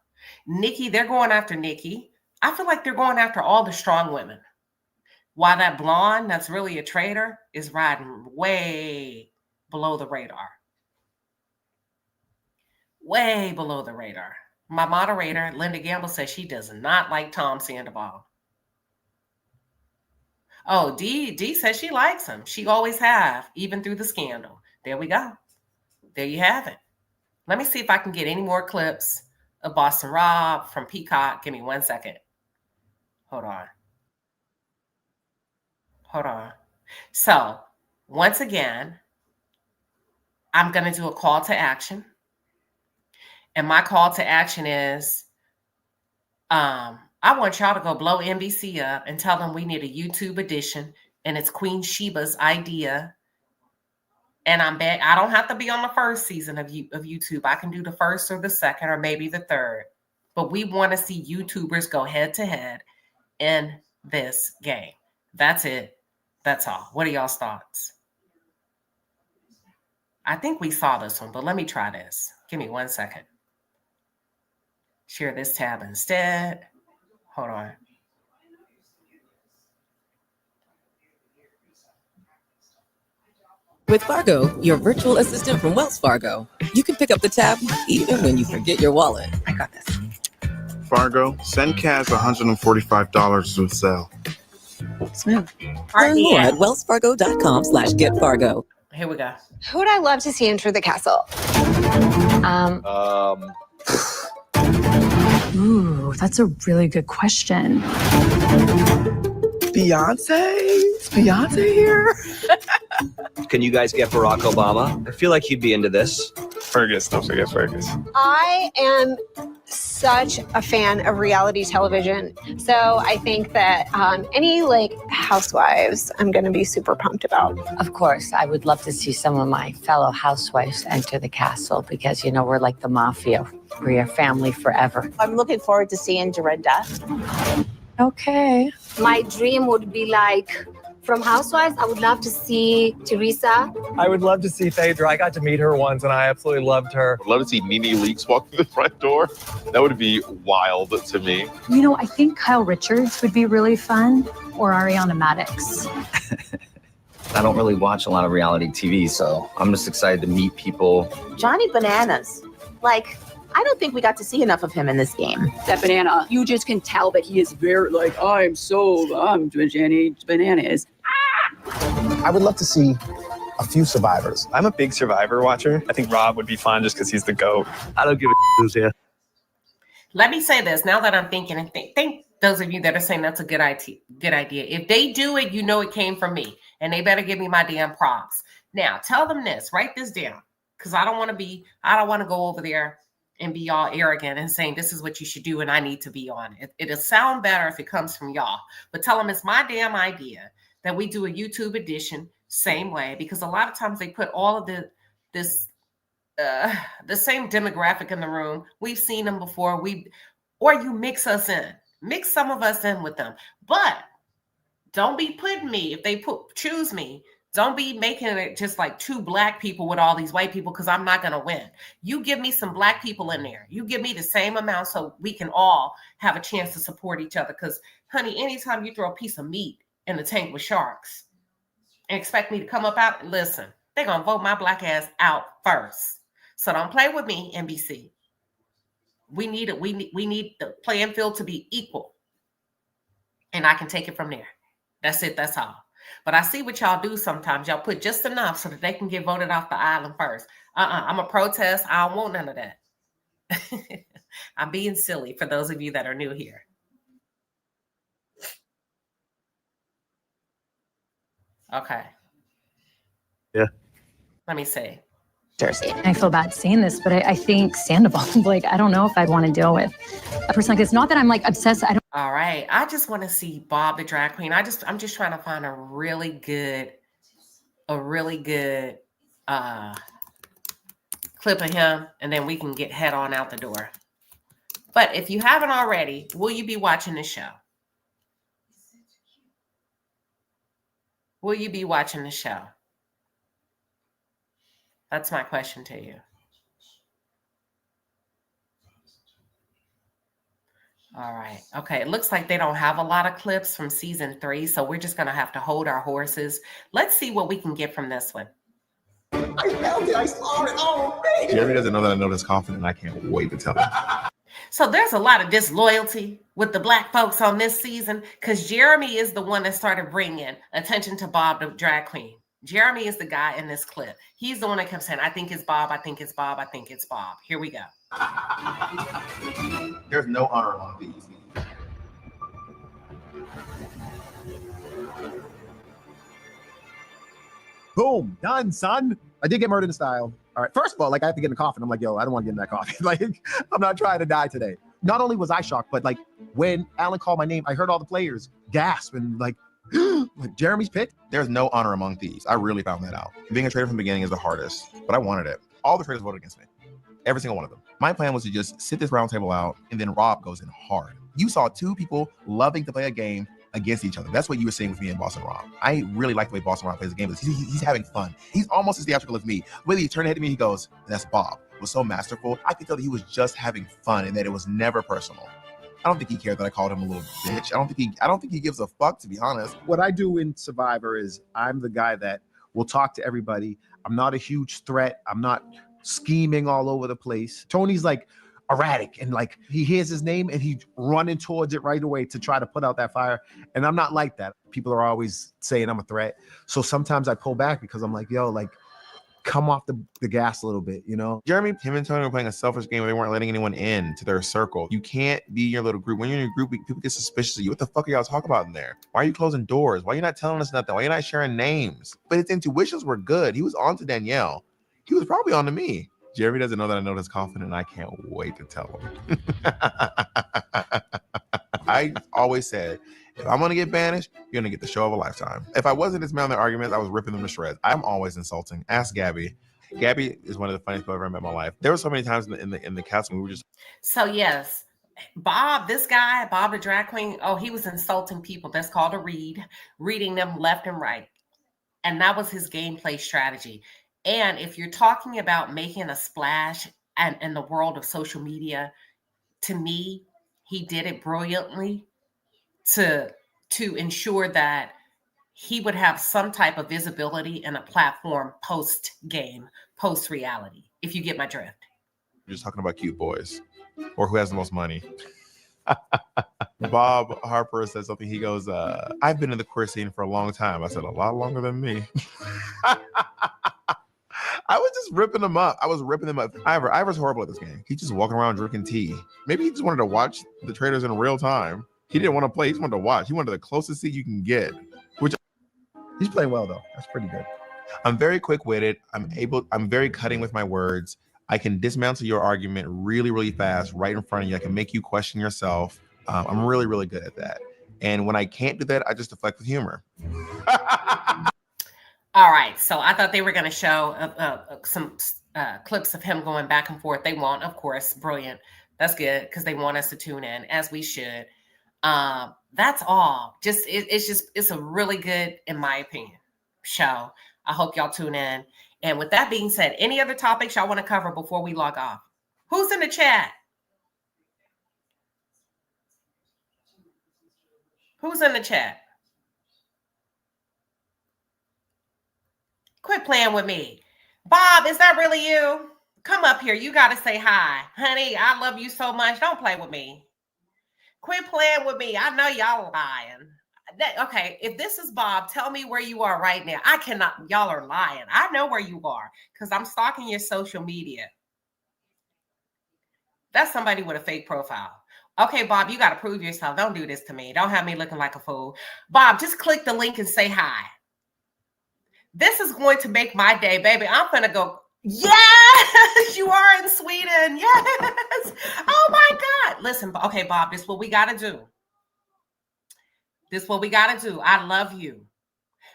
Nikki, they're going after Nikki. I feel like they're going after all the strong women. While that blonde, that's really a traitor, is riding way below the radar. Way below the radar. My moderator, Linda Gamble, says she does not like Tom Sandoval. Oh, Dee says she likes him. She always have, even through the scandal. There we go. There you have it. Let me see if I can get any more clips of Boston Rob from Peacock. Give me 1 second. Hold on. So, once again, I'm going to do a call to action. And my call to action is, I want y'all to go blow NBC up and tell them we need a YouTube edition, and it's Queen Shiba's idea. And I don't have to be on the first season of YouTube. I can do the first or the second or maybe the third. But we want to see YouTubers go head to head in this game. That's it. That's all. What are y'all's thoughts? I think we saw this one, but let me try this. Give me 1 second. Share this tab instead. Hold on. With Fargo, your virtual assistant from Wells Fargo, you can pick up the tab even when you forget your wallet. I got this. Fargo, send Kaz $145 to sell. Smooth. Learn more at wellsfargo.com/getfargo. Here we go. Who would I love to see enter the castle? Ooh, that's a really good question. Beyonce? Is Beyonce here? Can you guys get Barack Obama? I feel like he'd be into this. Fergus, don't forget Fergus. I am such a fan of reality television. So I think that any housewives, I'm going to be super pumped about. Of course, I would love to see some of my fellow housewives enter the castle because, we're like the mafia. We're your family forever. I'm looking forward to seeing Dorinda. Okay. My dream would be from Housewives, I would love to see Teresa. I would love to see Phaedra. I got to meet her once and I absolutely loved her. I'd love to see Nene Leakes walk through the front door. That would be wild to me. I think Kyle Richards would be really fun, or Ariana Madix. I don't really watch a lot of reality TV, so I'm just excited to meet people. Johnny Bananas. I don't think we got to see enough of him in this game. That banana, you just can tell that he is very I'm Jenny Bananas. I would love to see a few survivors. I'm a big Survivor watcher. I think Rob would be fun just because he's the GOAT. I don't give a who's here. Let me say this now that I'm thinking, and think those of you that are saying that's a good idea. If they do it, it came from me, and they better give me my damn props. Now, tell them this. Write this down, because I don't want to go over there and be all arrogant and saying this is what you should do and I need to be on it. It'll sound better if it comes from y'all. But tell them it's my damn idea that we do a YouTube edition same way, because a lot of times they put all of the same demographic in the room. We've seen them before. Or you mix us in. Mix some of us in with them. But don't be putting me, if they choose me, don't be making it just like two black people with all these white people, because I'm not going to win. You give me some black people in there. You give me the same amount so we can all have a chance to support each other. Because, honey, anytime you throw a piece of meat in the tank with sharks and expect me to come up out, listen, they're going to vote my black ass out first. So don't play with me, NBC. We need it. We need the playing field to be equal. And I can take it from there. That's it. That's all. But I see what y'all do sometimes. Y'all put just enough so that they can get voted off the island first. I'm a protest. I don't want none of that. I'm being silly for those of you that are new here. Okay. Yeah. Let me see. Jersey. I feel bad saying this, but I think Sandoval, I don't know if I'd want to deal with a person like this. Not that I'm obsessed. I don't All right. I just want to see Bob the drag queen. I'm just trying to find a really good clip of him, and then we can head on out the door. But if you haven't already, will you be watching the show? Will you be watching the show? That's my question to you. All right. Okay. It looks like they don't have a lot of clips from season 3, so we're just going to have to hold our horses. Let's see what we can get from this one. I felt it. I saw it. Oh, man. Jeremy doesn't know that I know this confident. I can't wait to tell him. So there's a lot of disloyalty with the black folks on this season because Jeremy is the one that started bringing attention to Bob the drag queen. Jeremy is the guy in this clip. He's the one that kept saying, I think it's Bob. I think it's Bob. I think it's Bob. Here we go. There's no honor among thieves. Boom, done, son. I did get murdered in style. All right. First of all, like I have to get in the coffin. I'm like, yo, I don't want to get in that coffin. Like, I'm not trying to die today. Not only was I shocked, but like when Alan called my name, I heard all the players gasp and like Jeremy's picked. There's no honor among thieves. I really found that out. Being a traitor from the beginning is the hardest, but I wanted it. All the traitors voted against me. Every single one of them. My plan was to just sit this round table out, and then Rob goes in hard. You saw two people loving to play a game against each other. That's what you were seeing with me and Boston Rob. I really like the way Boston Rob plays the game. He's having fun. He's almost as theatrical as me. The way he turned ahead to me, he goes, that's Bob. It was so masterful. I could tell that he was just having fun and that it was never personal. I don't think he cared that I called him a little bitch. I don't think he gives a fuck, to be honest. What I do in Survivor is I'm the guy that will talk to everybody. I'm not a huge threat. I'm not scheming all over the place. Tony's like erratic and like he hears his name and he's running towards it right away to try to put out that fire. And I'm not like that. People are always saying I'm a threat. So sometimes I pull back because I'm like, yo, like come off the gas a little bit, you know? Jeremy, him and Tony were playing a selfish game where they weren't letting anyone in to their circle. You can't be in your little group. When you're in your group, people get suspicious of you. What the fuck are y'all talking about in there? Why are you closing doors? Why are you not telling us nothing? Why are you not sharing names? But his intuitions were good. He was on to Danielle. He was probably on to me. Jeremy doesn't know that I know this confident, and I can't wait to tell him. I always said, if I'm gonna get banished, you're gonna get the show of a lifetime. If I wasn't this man in their arguments, I was ripping them to shreds. I'm always insulting. Ask Gabby. Gabby is one of the funniest people I've ever met in my life. There were so many times in the castle we were just. So yes, Bob, this guy, Bob the drag queen. Oh, he was insulting people. That's called a read, reading them left and right, and that was his gameplay strategy. And if you're talking about making a splash and in the world of social media, to me, he did it brilliantly to ensure that he would have some type of visibility and a platform post-game, post-reality, if you get my drift. We're just talking about cute boys or who has the most money. Bob Harper said something. He goes, I've been in the queer scene for a long time. I said, a lot longer than me. I was just ripping them up. I was ripping them up. Ivor's horrible at this game. He's just walking around drinking tea. Maybe he just wanted to watch the Traitors in real time. He didn't want to play. He just wanted to watch. He wanted the closest seat you can get. Which he's playing well though. That's pretty good. I'm very quick-witted. I'm very cutting with my words. I can dismantle your argument really, really fast right in front of you. I can make you question yourself. I'm really, really good at that. And when I can't do that, I just deflect with humor. All right, so I thought they were going to show some clips of him going back and forth. They won't, of course. Brilliant. That's good because they want us to tune in, as we should. That's all. It's a really good, in my opinion, show. I hope y'all tune in. And with that being said, any other topics y'all want to cover before we log off? Who's in the chat? Who's in the chat? Quit playing with me. Bob, is that really you? Come up here. You got to say hi. Honey, I love you so much. Don't play with me. Quit playing with me. I know y'all lying. Okay, if this is Bob, tell me where you are right now. I cannot. Y'all are lying. I know where you are because I'm stalking your social media. That's somebody with a fake profile. Okay, Bob, you got to prove yourself. Don't do this to me. Don't have me looking like a fool. Bob, just click the link and say hi. This is going to make my day, baby. I'm going to go, yes, you are in Sweden. Yes. Oh, my God. Listen, okay, Bob, this is what we got to do. This is what we got to do. I love you.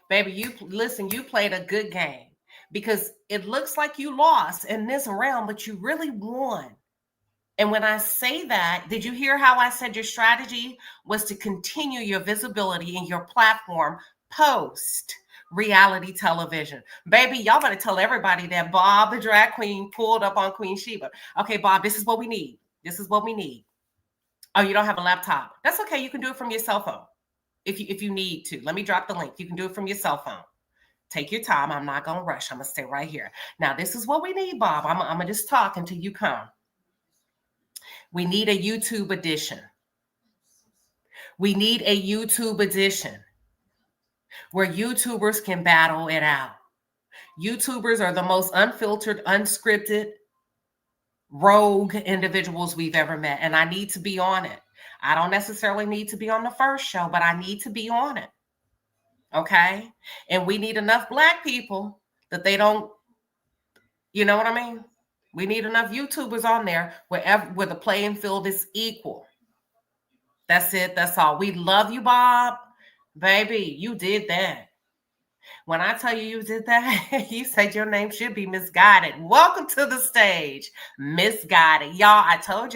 Baby, you played a good game because it looks like you lost in this round, but you really won. And when I say that, did you hear how I said your strategy was to continue your visibility in your platform post reality television? Baby, y'all better tell everybody that Bob the drag queen pulled up on Queen Sheba. Okay, Bob, this is what we need. This is what we need. Oh, you don't have a laptop. That's okay. You can do it from your cell phone if you need to. Let me drop the link. You can do it from your cell phone. Take your time. I'm not going to rush. I'm going to stay right here. Now, this is what we need, Bob. I'm going to just talk until you come. We need a YouTube edition. We need a YouTube edition where YouTubers can battle it out. YouTubers are the most unfiltered, unscripted, rogue individuals we've ever met. And I need to be on it. I don't necessarily need to be on the first show, but I need to be on it. Okay? And we need enough Black people that they don't, you know what I mean? We need enough YouTubers on there where the playing field is equal. That's it. That's all. We love you, Bob. Baby, you did that. When I tell you did that, you said your name should be Misguided. Welcome to the stage, Misguided. Y'all, I told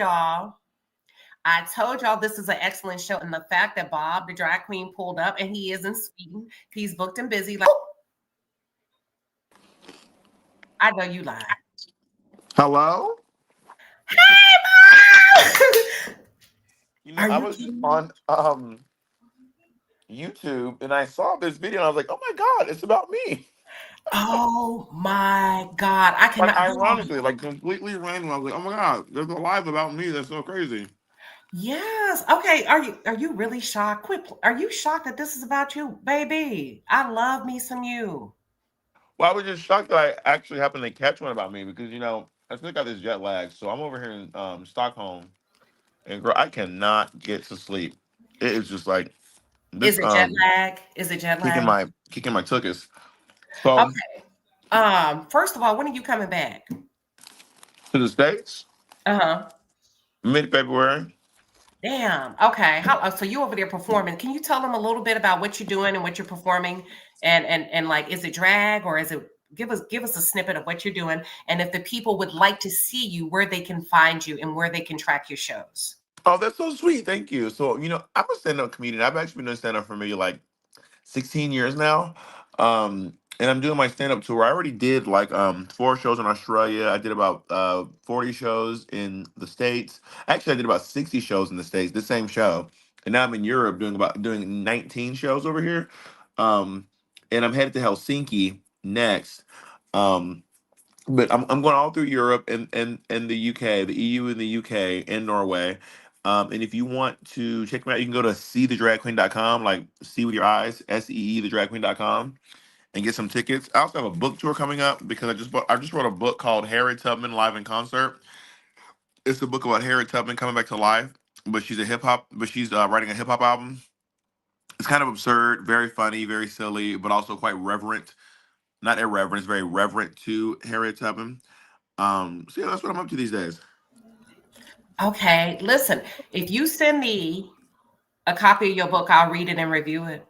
y'all this is an excellent show. And the fact that Bob, the drag queen, pulled up and he is in Sweden, he's booked and busy. Like, I know you lied. Hello? Hey, Bob! I was just on YouTube and I saw this video and I was like, oh my God, it's about me. Oh my God. I cannot. Ironically, like completely random. I was like, oh my God, there's a live about me. That's so crazy. Yes. Okay. Are you really shocked? Are you shocked that this is about you, baby? I love me some you. Well, I was just shocked that I actually happened to catch one about me because I still got this jet lag. So I'm over here in Stockholm, and girl, I cannot get to sleep. It is just like this. Is it jet lag? Is it jet lag? Kicking my tuchus. So okay. First of all, when are you coming back to the States? Mid-February. Damn. Okay. So you over there performing? Can you tell them a little bit about what you're doing and what you're performing, and like, is it drag or is it? Give us a snippet of what you're doing, and if the people would like to see you, where they can find you and where they can track your shows. Oh, that's so sweet. Thank you. So I'm a stand-up comedian. I've actually been doing stand-up for maybe like 16 years now. And I'm doing my stand-up tour. I already did like 4 shows in Australia. I did about 40 shows in the States. Actually, I did about 60 shows in the States, the same show. And now I'm in Europe doing 19 shows over here. And I'm headed to Helsinki next. But I'm going all through Europe and the UK, the EU and the UK and Norway. And if you want to check me out, you can go to seethedragqueen.com, like see with your eyes, SEE thedragqueen.com, and get some tickets. I also have a book tour coming up because I just wrote a book called Harriet Tubman Live in Concert. It's a book about Harriet Tubman coming back to life, but she's writing a hip hop album. It's kind of absurd, very funny, very silly, but also quite reverent. Not irreverent, it's very reverent to Harriet Tubman. So yeah, that's what I'm up to these days. Okay, listen, if you send me a copy of your book, I'll read it and review it.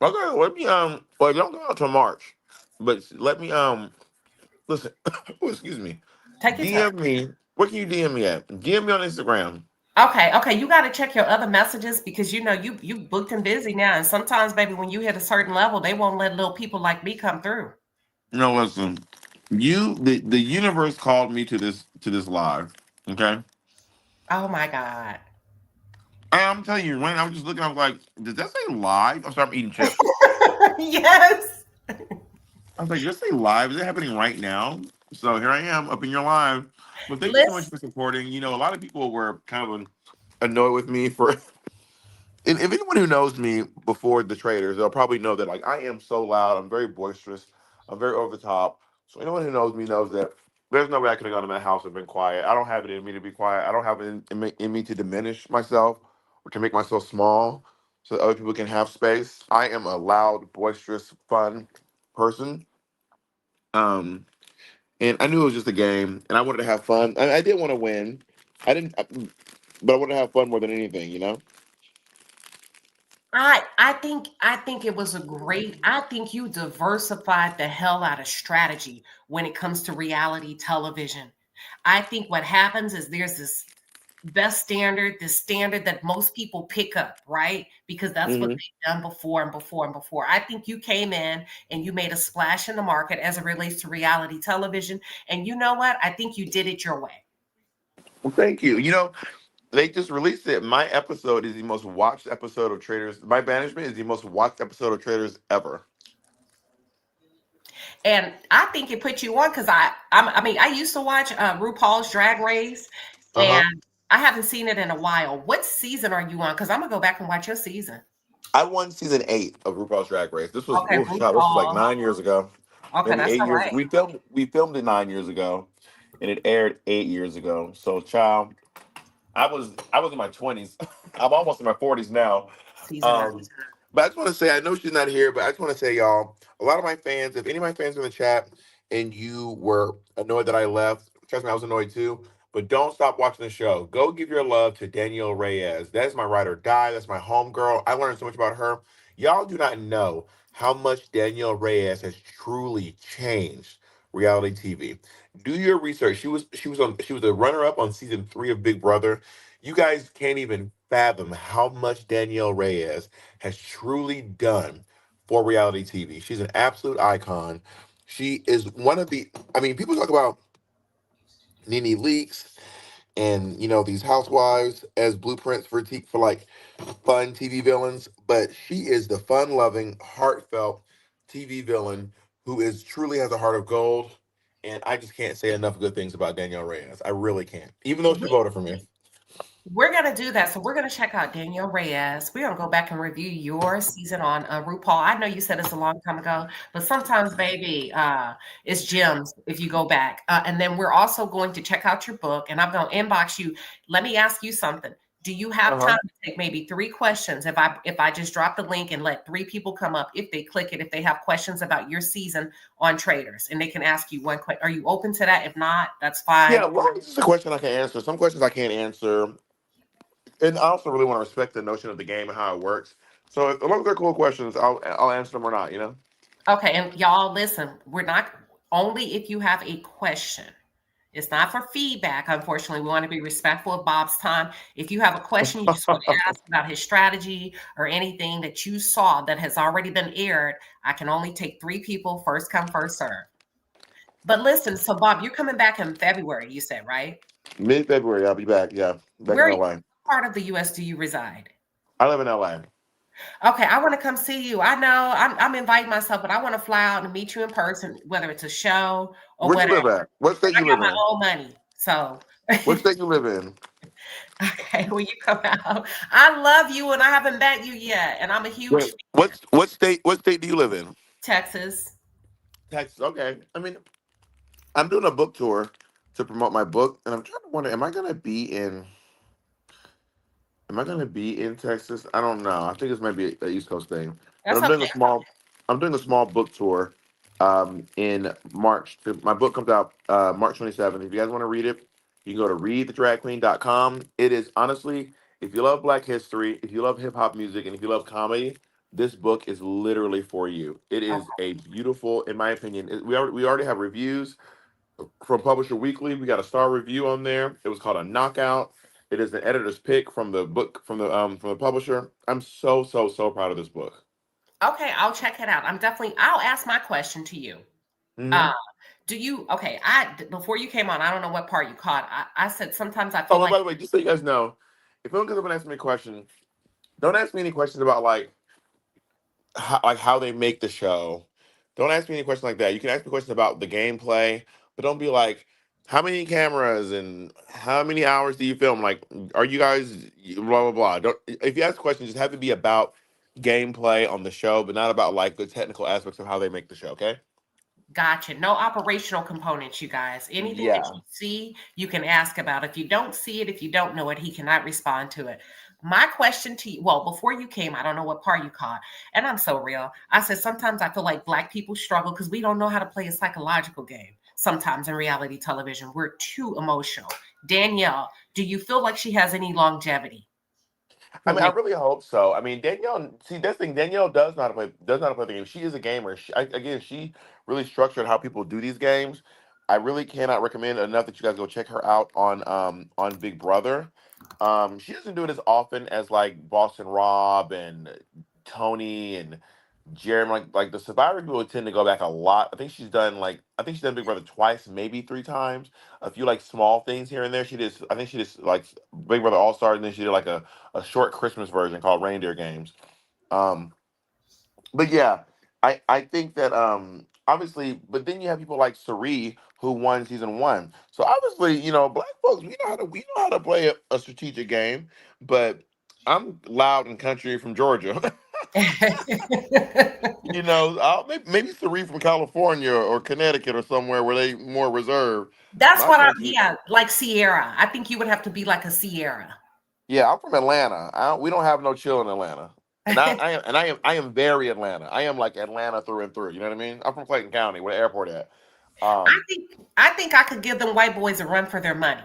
Okay, let me well, don't go out till March, but let me listen. Oh, excuse me. Take your time. DM me. Where can you DM me at? DM me on Instagram. Okay, you got to check your other messages because you booked and busy now, and sometimes, baby, when you hit a certain level, they won't let little people like me come through. No, listen. The universe called me to this live. Okay. Oh my God. I'm telling you, when I was just looking, I was like, "Does that say live?" I'm sorry, I'm eating chips. Yes. I was like, "Does that say live? Is it happening right now?" So here I am up in your live. But thank you so much for supporting. A lot of people were kind of annoyed with me for. And if anyone who knows me before the Traitors, they'll probably know that like I am so loud. I'm very boisterous. I'm very over the top. So anyone who knows me knows that there's no way I could have gone to my house and been quiet. I don't have it in me to be quiet. I don't have it in me to diminish myself or to make myself small so that other people can have space. I am a loud, boisterous, fun person. And I knew it was just a game, and I wanted to have fun. I did want to win. But I wanted to have fun more than anything. I think it was a great. I think you diversified the hell out of strategy when it comes to reality television. I think what happens is there's this best standard, the standard that most people pick up, right? Because that's what they've done before and before and before. I think you came in and you made a splash in the market as it relates to reality television. And you know what? I think you did it your way. Well, thank you. They just released it. My episode is the most watched episode of Traitors. My banishment is the most watched episode of Traitors ever. And I think it put you on because I mean, I used to watch RuPaul's Drag Race, and I haven't seen it in a while. What season are you on? Because I'm gonna go back and watch your season. I won season 8 of RuPaul's Drag Race. This was Okay, God, this was like RuPaul. 9 years ago. Okay, Maybe that's 8 all years. right. We filmed it 9 years ago, and it aired 8 years ago. So, child, I was in my 20s. I'm almost in my 40s now. Season 9. But I just want to say, I know she's not here, but I just want to say, y'all, a lot of my fans, if any of my fans are in the chat and you were annoyed that I left, trust me, I was annoyed too. But don't stop watching the show. Go give your love to Danielle Reyes. That's my ride or die. That's my homegirl. I learned so much about her. Y'all do not know how much Danielle Reyes has truly changed reality TV. Do your research. She was a runner-up on season 3 of Big Brother. You guys can't even fathom how much Danielle Reyes has truly done for reality TV. She's an absolute icon. She is one of the, I mean, people talk about Nene Leakes and, these housewives as blueprints for like fun TV villains, but she is the fun-loving, heartfelt TV villain who is truly has a heart of gold. And I just can't say enough good things about Danielle Reyes. I really can't, even though she voted for me. We're going to do that. So we're going to check out Danielle Reyes. We're going to go back and review your season on RuPaul. I know you said it's a long time ago, but sometimes, baby, it's gems if you go back. And then we're also going to check out your book, and I'm going to inbox you. Let me ask you something. Do you have time to take maybe 3 questions? If I just drop the link and let 3 people come up, if they click it, if they have questions about your season on Traitors, and they can ask you one question. Are you open to that? If not, that's fine. Yeah, well, this is a question I can answer. Some questions I can't answer. And I also really want to respect the notion of the game and how it works. So as long as they're cool questions, I'll answer them or not, Okay, and y'all listen, we're not only if you have a question. It's not for feedback, unfortunately. We want to be respectful of Bob's time. If you have a question you just want to ask about his strategy or anything that you saw that has already been aired, I can only take 3 people, first come, first serve. But listen, so Bob, you're coming back in February, you said, right? Mid-February, I'll be back. Yeah, back Where in LA. part of the U.S. do you reside? I live in LA. Okay, I want to come see you. I know I'm inviting myself, but I want to fly out and meet you in person, whether it's a show or Where whatever. you live at? What state I you got live my in? own money, so. What state you live in? Okay, when you come out, I love you, and I haven't met you yet, and I'm a huge fan. What state do you live in? Texas. Texas. Okay. I mean, I'm doing a book tour to promote my book, and I'm trying to wonder, am I gonna be in Texas? I don't know. I think this might be an East Coast thing. That's But okay. I'm doing a small book tour in March. My book comes out March 27th. If you guys want to read it, you can go to readthedragqueen.com. It is honestly, if you love Black history, if you love hip hop music, and if you love comedy, this book is literally for you. It is a beautiful, in my opinion. We already have reviews from Publisher Weekly. We got a star review on there. It was called a knockout. It is an editor's pick from the book from the publisher. I'm so proud of this book. Okay, I'll check it out. I'll ask my question to you. Do you, before you came on, I don't know what part you caught. I said sometimes I feel like. By the way, just so you guys know, if anyone comes up and asks me a question, don't ask me any questions about how they make the show. Don't ask me any questions like that. You can ask me questions about the gameplay, but don't be like, how many cameras and how many hours do you film? Like, are you guys blah blah blah? Don't. If you ask questions, just have to be about gameplay on the show, but not about like the technical aspects of how they make the show. Okay. Gotcha. No operational components, you guys. Anything that you see, you can ask about. If you don't see it, if you don't know it, he cannot respond to it. My question to you, well, before you came, I don't know what part you caught, and I'm so real. I said, sometimes I feel like Black people struggle because we don't know how to play a psychological game. Sometimes in reality television, we're too emotional. Danielle, do you feel like she has any longevity? I mean, I really hope so. I mean, Danielle. See, that's the thing. Danielle does not play the game. She is a gamer. Again, she really structured how people do these games. I really cannot recommend enough that you guys go check her out on Big Brother. She doesn't do it as often as like Boston Rob and Tony and Jeremy. Like the Survivor people tend to go back a lot. I think she's done Big Brother twice, maybe three times. A few like small things here and there. I think she did like Big Brother All Stars, and then she did like a short Christmas version called Reindeer Games. Um, but yeah, I think that obviously, but then you have people like Sari who won season one. So obviously, black folks, we know how to play a strategic game, but I'm loud and country from Georgia. Maybe Sari from California or Connecticut or somewhere where they more reserved. That's My what country, like Sierra. I think you would have to be like a Sierra. yeah, I'm from Atlanta. We don't have no chill in Atlanta. And I am very Atlanta. I am like Atlanta through and through. You know what I mean? I'm from Clayton County, where the airport at. I think I could give them white boys a run for their money.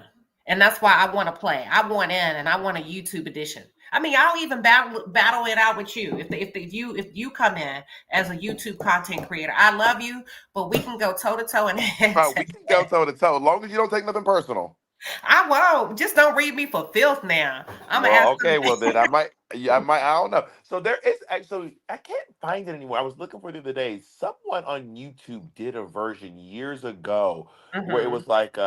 And that's why I want to play. I want in and I want a YouTube edition. I mean, I'll even battle it out with you. If you come in as a YouTube content creator, I love you, but we can go toe to toe and we can go toe to toe, as long as you don't take nothing personal. I won't. Just don't read me for filth now. I'm gonna ask. Okay, well then I might. Yeah, I don't know. So there is actually, I can't find it anymore. I was looking for it the other day. Someone on YouTube did a version years ago where it was like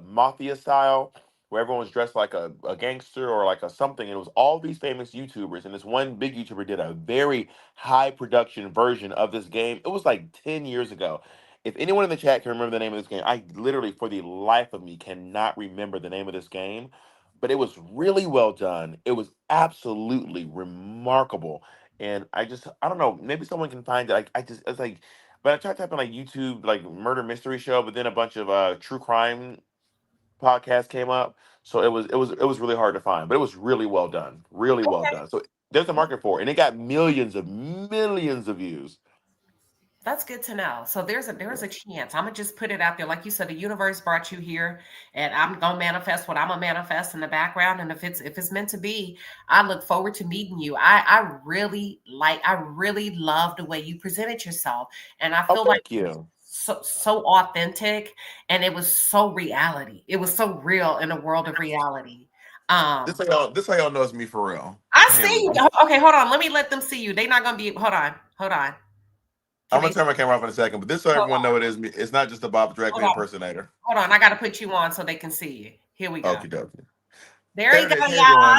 mafia style, where everyone was dressed like a gangster or like a something. And it was all these famous YouTubers, and this one big YouTuber did a very high production version of this game. It was like 10 years ago. If anyone in the chat can remember the name of this game, I literally, for the life of me, cannot remember the name of this game. But it was really well done. It was absolutely remarkable. And I don't know, maybe someone can find it. It's like, but I tried typing like YouTube, like murder mystery show, but then a bunch of true crime podcasts came up. So it was really hard to find, but it was really well done. Really well done. So there's a market for it. And it got millions of views. That's good to know. So there's a chance. I'm gonna just put it out there, like you said. The universe brought you here, and I'm gonna manifest what I'm gonna manifest in the background. And if it's meant to be, I look forward to meeting you. I really love the way you presented yourself, and I feel like Thank you. so authentic, and it was so reality. It was so real in a world of reality. This how y'all know it's me for real. I see you. Okay, hold on. Let them see you. They're not gonna be. Hold on. I'm gonna turn my camera off in a second, but this so everyone know it is me. It's not just a Bob the Drag Queen impersonator. Hold on, I gotta put you on so they can see you. Here we go. Okie dokie. There you go, y'all.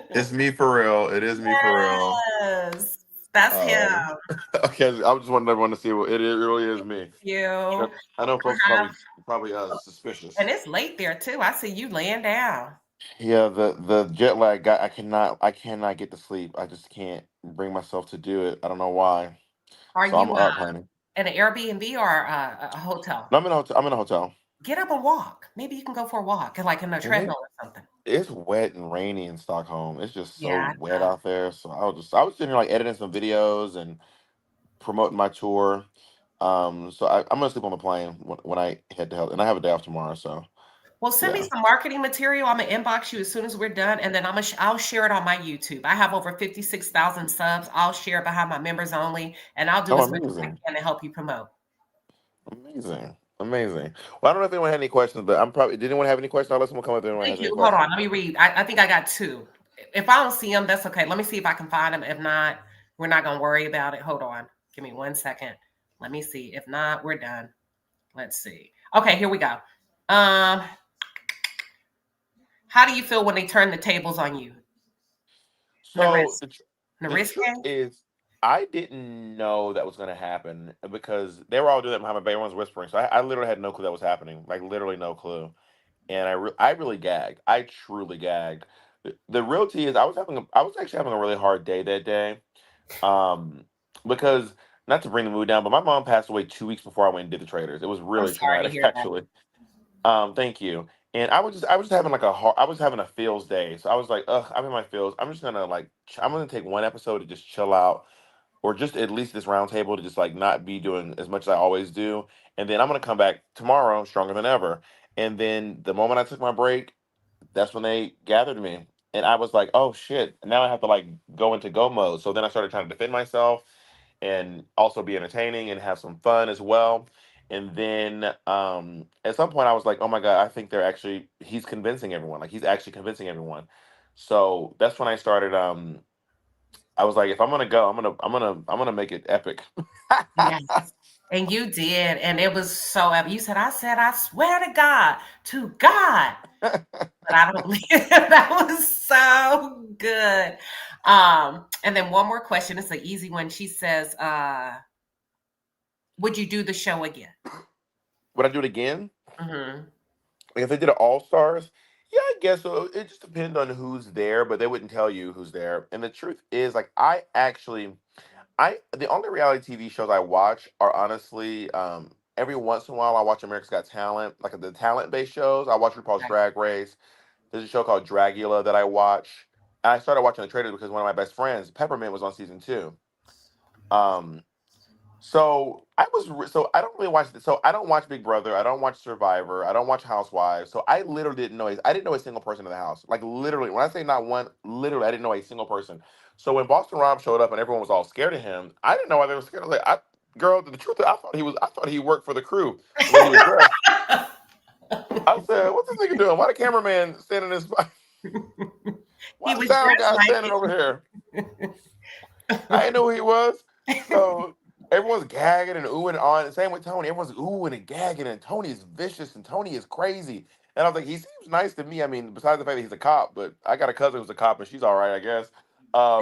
It's me for real. It is me for real. Yes, that's him. Okay, I just wanted everyone to see what it really is me. You. I know folks probably suspicious. And it's late there too. I see you laying down. Yeah, the jet lag guy. I cannot get to sleep. I just can't bring myself to do it. I don't know why. Are so you I'm up, honey. in an Airbnb or a hotel? No, I'm in a hotel. Get up and walk. Maybe you can go for a walk, like in a treadmill or something. It's wet and rainy in Stockholm. It's just so wet out there. So I was sitting here like editing some videos and promoting my tour. So I'm gonna sleep on the plane when I head to hell, and I have a day off tomorrow. So. Well, send me some marketing material. I'm gonna inbox you as soon as we're done, and then I'll share it on my YouTube. I have over 56,000 subs. I'll share it behind my members only, and I'll do as much as I can to help you promote. Amazing. Well, I don't know if anyone had any questions, but did anyone have any questions? I'll let someone come up there. Thank you. Hold on, let me read. I think I got two. If I don't see them, that's okay. Let me see if I can find them. If not, we're not gonna worry about it. Hold on. Give me 1 second. Let me see. If not, we're done. Let's see. Okay, here we go. How do you feel when they turn the tables on you? So the truth is, I didn't know that was going to happen because they were all doing that behind my back. Everyone's whispering. So I literally had no clue that was happening. Like literally no clue. And I really gagged. I truly gagged. The real tea is I was actually having a really hard day that day. Because not to bring the mood down, but my mom passed away 2 weeks before I went and did the Traitors. It was really traumatic, actually. Thank you. And I was just having I was having a feels day. So I was like, I'm in my feels. I'm just gonna I'm gonna take one episode to just chill out, or just at least this round table to just not be doing as much as I always do. And then I'm gonna come back tomorrow stronger than ever. And then the moment I took my break, that's when they gathered me. And I was like, oh shit, now I have to like go into go mode. So then I started trying to defend myself and also be entertaining and have some fun as well. And then at some point I was like, oh my God, I think he's convincing everyone. Like he's actually convincing everyone. So that's when I started I was like, if I'm gonna go, I'm gonna make it epic. Yes. And you did. And it was so epic. You said, I swear to God. But I don't believe it. That was so good. And then one more question. It's an easy one. She says, would you do the show again? Would I do it again? Mm-hmm. Like if they did an All Stars, yeah, I guess so. It just depends on who's there, but they wouldn't tell you who's there. And the truth is, like, the only reality TV shows I watch are honestly, every once in a while I watch America's Got Talent, like the talent based shows. I watch RuPaul's Right. Drag Race. There's a show called Dragula that I watch. And I started watching the Traitors because one of my best friends, Peppermint, was on season 2. So I don't really watch. So I don't watch Big Brother. I don't watch Survivor. I don't watch Housewives. So I literally I didn't know a single person in the house. Like literally, when I say not one, literally, I didn't know a single person. So when Boston Rob showed up and everyone was all scared of him, I didn't know why they were scared. I was like, girl, the truth is, I thought he worked for the crew the way he was dressed. I said, what's this nigga doing? Why the cameraman standing in this spot? Why the sound guy standing over here? I didn't know who he was. So everyone's gagging and oohing on. And same with Tony. Everyone's oohing and gagging, and Tony is vicious and Tony is crazy. And I was like, he seems nice to me. I mean, besides the fact that he's a cop, but I got a cousin who's a cop and she's all right, I guess. I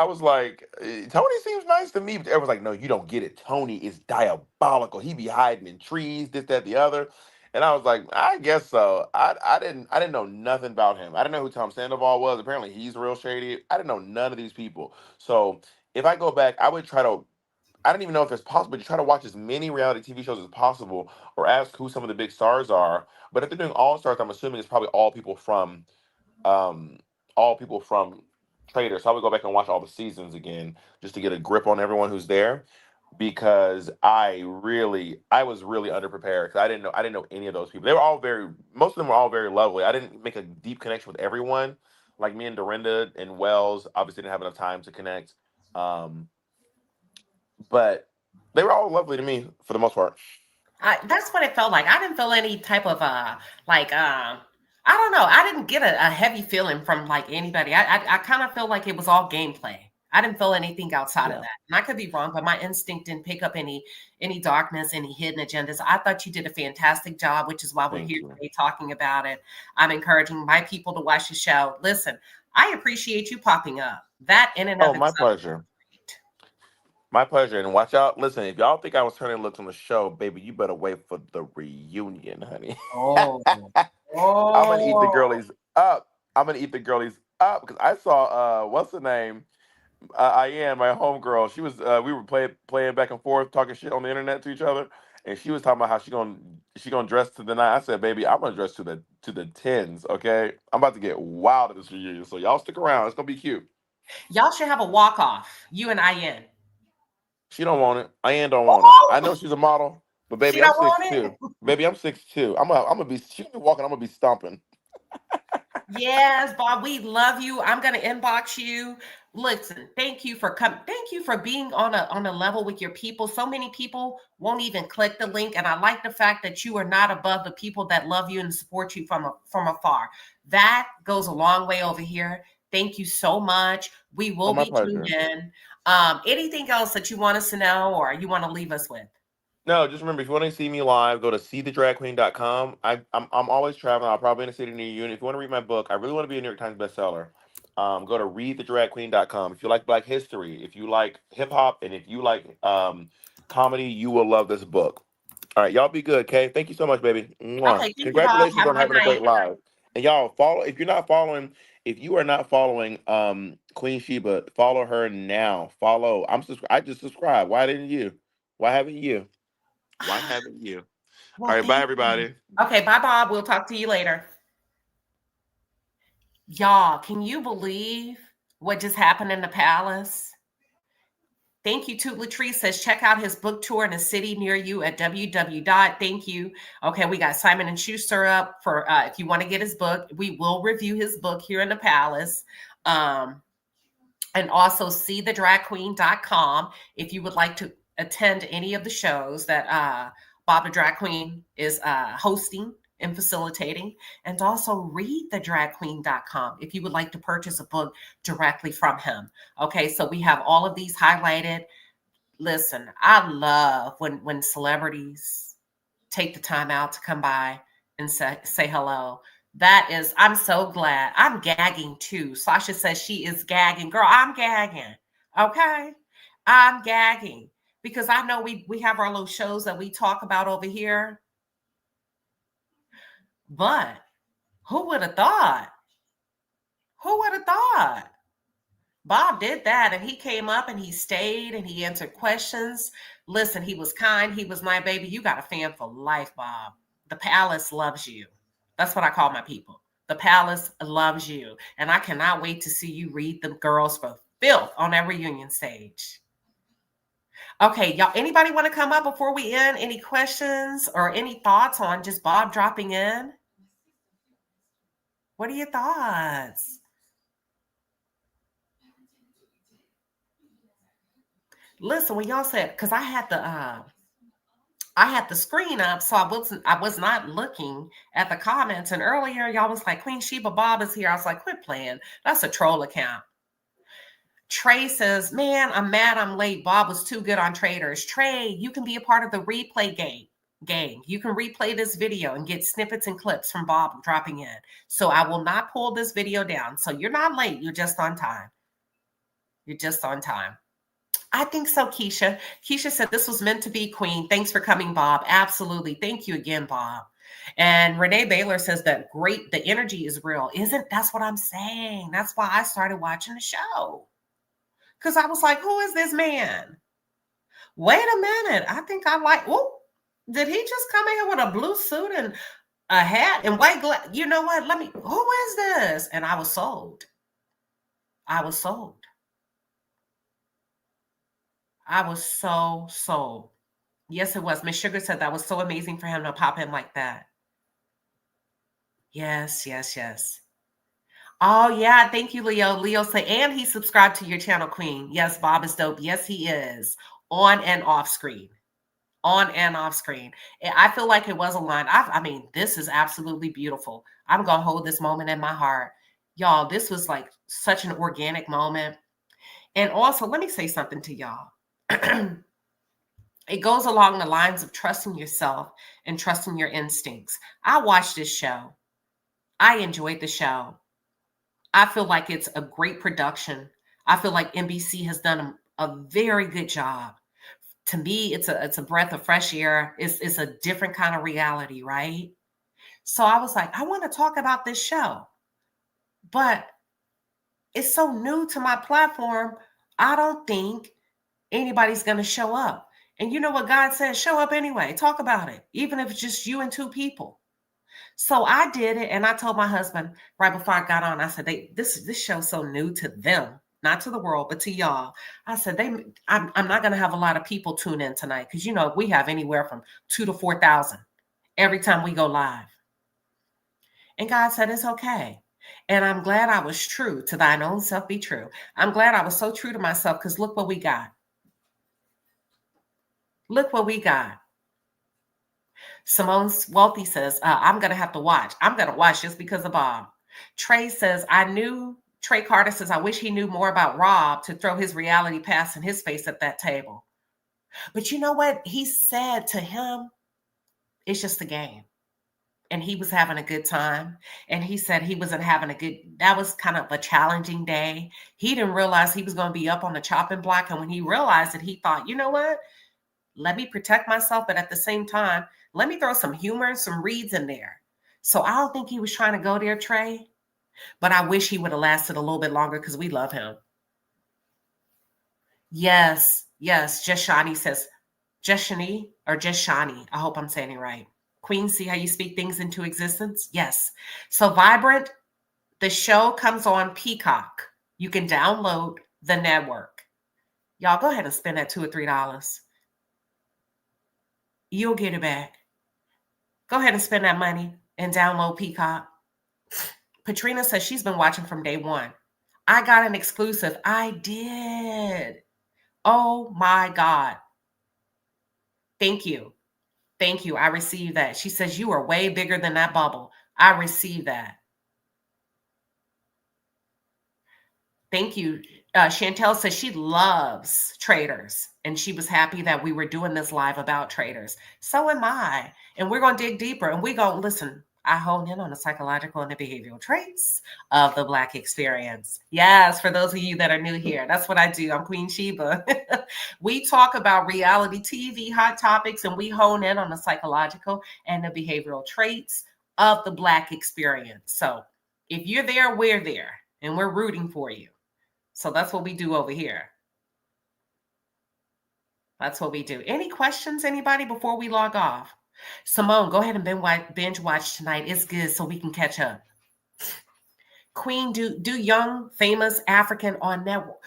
was like, Tony seems nice to me. But everyone's like, no, you don't get it. Tony is diabolical. He be hiding in trees, this, that, the other. And I was like, I guess so. I didn't know nothing about him. I didn't know who Tom Sandoval was. Apparently he's real shady. I didn't know none of these people. So if I go back, I would try to. I don't even know if it's possible to try to watch as many reality TV shows as possible, or ask who some of the big stars are. But if they're doing All Stars, I'm assuming it's probably um, all people from Traitors. So I would go back and watch all the seasons again just to get a grip on everyone who's there, because I was really underprepared because I didn't know any of those people. They were all most of them were all very lovely. I didn't make a deep connection with everyone. Like me and Dorinda and Wells obviously didn't have enough time to connect. Um, but they were all lovely to me for the most part. That's what it felt like. I didn't feel any type of I don't know. I didn't get a heavy feeling from like anybody. I kind of feel like it was all gameplay. I didn't feel anything outside of that. And I could be wrong, but my instinct didn't pick up any darkness, any hidden agendas. I thought you did a fantastic job, which is why we're here today talking about it. I'm encouraging my people to watch the show. Listen, I appreciate you popping up. That in and of Oh, my itself. pleasure. My pleasure. And watch out. Listen, if y'all think I was turning looks on the show, baby, you better wait for the reunion, honey. Oh. I'm gonna eat the girlies up. I'm gonna eat the girlies up because I saw what's the name? Ian, my homegirl. She was we were playing back and forth, talking shit on the internet to each other, and she was talking about how she gonna dress to the night. I said, baby, I'm gonna dress to the tens. Okay, I'm about to get wild at this reunion, so y'all stick around. It's gonna be cute. Y'all should have a walk off. You and Ian. She don't want it. Ian don't want it. I know she's a model, but baby, She I'm don't want 6'2". it? Baby, I'm 6'2". I'm gonna be. She'll be walking. I'm gonna be stomping. Yes, Bob, we love you. I'm gonna inbox you. Listen, thank you for coming. Thank you for being on a level with your people. So many people won't even click the link, and I like the fact that you are not above the people that love you and support you from afar. That goes a long way over here. Thank you so much. We will my be tuned pleasure. in. Anything else that you want us to know or you want to leave us with? No, just remember, if you want to see me live, go to TheBlackQueen.com. I'm always traveling. I'll probably be in a city near you. And if you want to read my book, I really want to be a New York Times bestseller. Go to TheBlackQueen.com. If you like Black history, if you like hip hop, and if you like comedy, you will love this book. All right, y'all be good, okay? Thank you so much, baby. Mwah. Okay, thank you, Bob. Congratulations Have a on good having a night. great live. And y'all follow if you are not following Queen Sheba, follow her now. Follow. I just subscribed. Why didn't you? Why haven't you? Why haven't you? Well, All right, bye thank everybody. you. Okay, bye, Bob. We'll talk to you later. Y'all, can you believe what just happened in the palace? Thank you. Toot Latrice says, check out his book tour in a city near you at www. Thank you. Okay, we got Simon and Schuster up for if you want to get his book. We will review his book here in the Palace. And also TheBlackQueen.com if you would like to attend any of the shows that Bob the Drag Queen is hosting and facilitating. And also TheBlackQueen.com if you would like to purchase a book directly from him. Okay, so we have all of these highlighted. Listen, I love when celebrities take the time out to come by and say hello. That is, I'm so glad. I'm gagging too. Sasha says she is gagging. Girl, I'm gagging. Okay? I'm gagging because I know we have our little shows that we talk about over here. But who would have thought? Who would have thought? Bob did that, and he came up and he stayed and he answered questions. Listen, he was kind. He was my baby. You got a fan for life, Bob. The Palace loves you. That's what I call my people. The Palace loves you. And I cannot wait to see you read the girls for filth on that reunion stage. Okay, y'all, anybody want to come up before we end? Any questions or any thoughts on just Bob dropping in? What are your thoughts? Listen, when y'all said, because I had the screen up, so I was not looking at the comments. And earlier, y'all was like, Queen Sheba, Bob is here. I was like, quit playing. That's a troll account. Trey says, man, I'm mad I'm late. Bob was too good on Traitors. Trey, you can be a part of the replay game. You can replay this video and get snippets and clips from Bob dropping in. So I will not pull this video down. So you're not late. You're just on time. You're just on time. I think so, Keisha. Keisha said this was meant to be, Queen. Thanks for coming, Bob. Absolutely. Thank you again, Bob. And Renee Baylor says that great, the energy is real. That's what I'm saying. That's why I started watching the show. Because I was like, who is this man? Wait a minute. I think I like, oh, did he just come in with a blue suit and a hat and white glass? You know what? Who is this? And I was sold. I was sold. I was so sold. Yes, it was. Miss Sugar said that was so amazing for him to pop in like that. Yes, yes, yes. Oh, yeah. Thank you, Leo. Leo said, and he subscribed to your channel, Queen. Yes, Bob is dope. Yes, he is. On and off screen. On and off screen. I feel like it was a line. I mean, this is absolutely beautiful. I'm going to hold this moment in my heart. Y'all, this was like such an organic moment. And also, let me say something to y'all. It goes along the lines of trusting yourself and trusting your instincts. I watched this show. I enjoyed the show. I feel like it's a great production. I feel like NBC has done a very good job. To me, it's a breath of fresh air. It's a different kind of reality, right? So I was like, I want to talk about this show, but it's so new to my platform. I don't think anybody's going to show up. And you know what God says? Show up anyway. Talk about it, even if it's just you and two people. So I did it, and I told my husband right before I got on, I said, this show's so new to them, not to the world, but to y'all. I said, I'm not going to have a lot of people tune in tonight because, you know, we have anywhere from 2,000 to 4,000 every time we go live. And God said, it's okay. And I'm glad I was true to thine own self be true. I'm glad I was so true to myself because look what we got. Look what we got. Simone Wealthy says, I'm going to have to watch. I'm going to watch just because of Bob. Trey says, Trey Carter says, I wish he knew more about Rob to throw his reality pass in his face at that table. But you know what? He said to him, it's just a game. And he was having a good time. And he said he wasn't having that was kind of a challenging day. He didn't realize he was going to be up on the chopping block. And when he realized it, he thought, you know what? Let me protect myself. But at the same time, let me throw some humor and some reads in there. So I don't think he was trying to go there, Trey. But I wish he would have lasted a little bit longer because we love him. Yes. Just Shani says, Just Shani or Just Shani. I hope I'm saying it right. Queen, see how you speak things into existence? Yes. So Vibrant, the show comes on Peacock. You can download the network. Y'all go ahead and spend that $2 or $3. You'll get it back. Go ahead and spend that money and download Peacock. Patrina says she's been watching from day one. I got an exclusive. I did. Oh my God. Thank you. Thank you. I received that. She says you are way bigger than that bubble. I received that. Thank you. Chantel says she loves Traitors, and she was happy that we were doing this live about Traitors. So am I. And we're going to dig deeper, and we're going to listen. I hone in on the psychological and the behavioral traits of the Black experience. Yes, for those of you that are new here, that's what I do. I'm Queen Sheba. We talk about reality TV, hot topics, and we hone in on the psychological and the behavioral traits of the Black experience. So if you're there, we're there, and we're rooting for you. So that's what we do over here. That's what we do. Any questions, anybody, before we log off? Simone, go ahead and binge watch tonight. It's good so we can catch up. Queen, do young, famous African on network.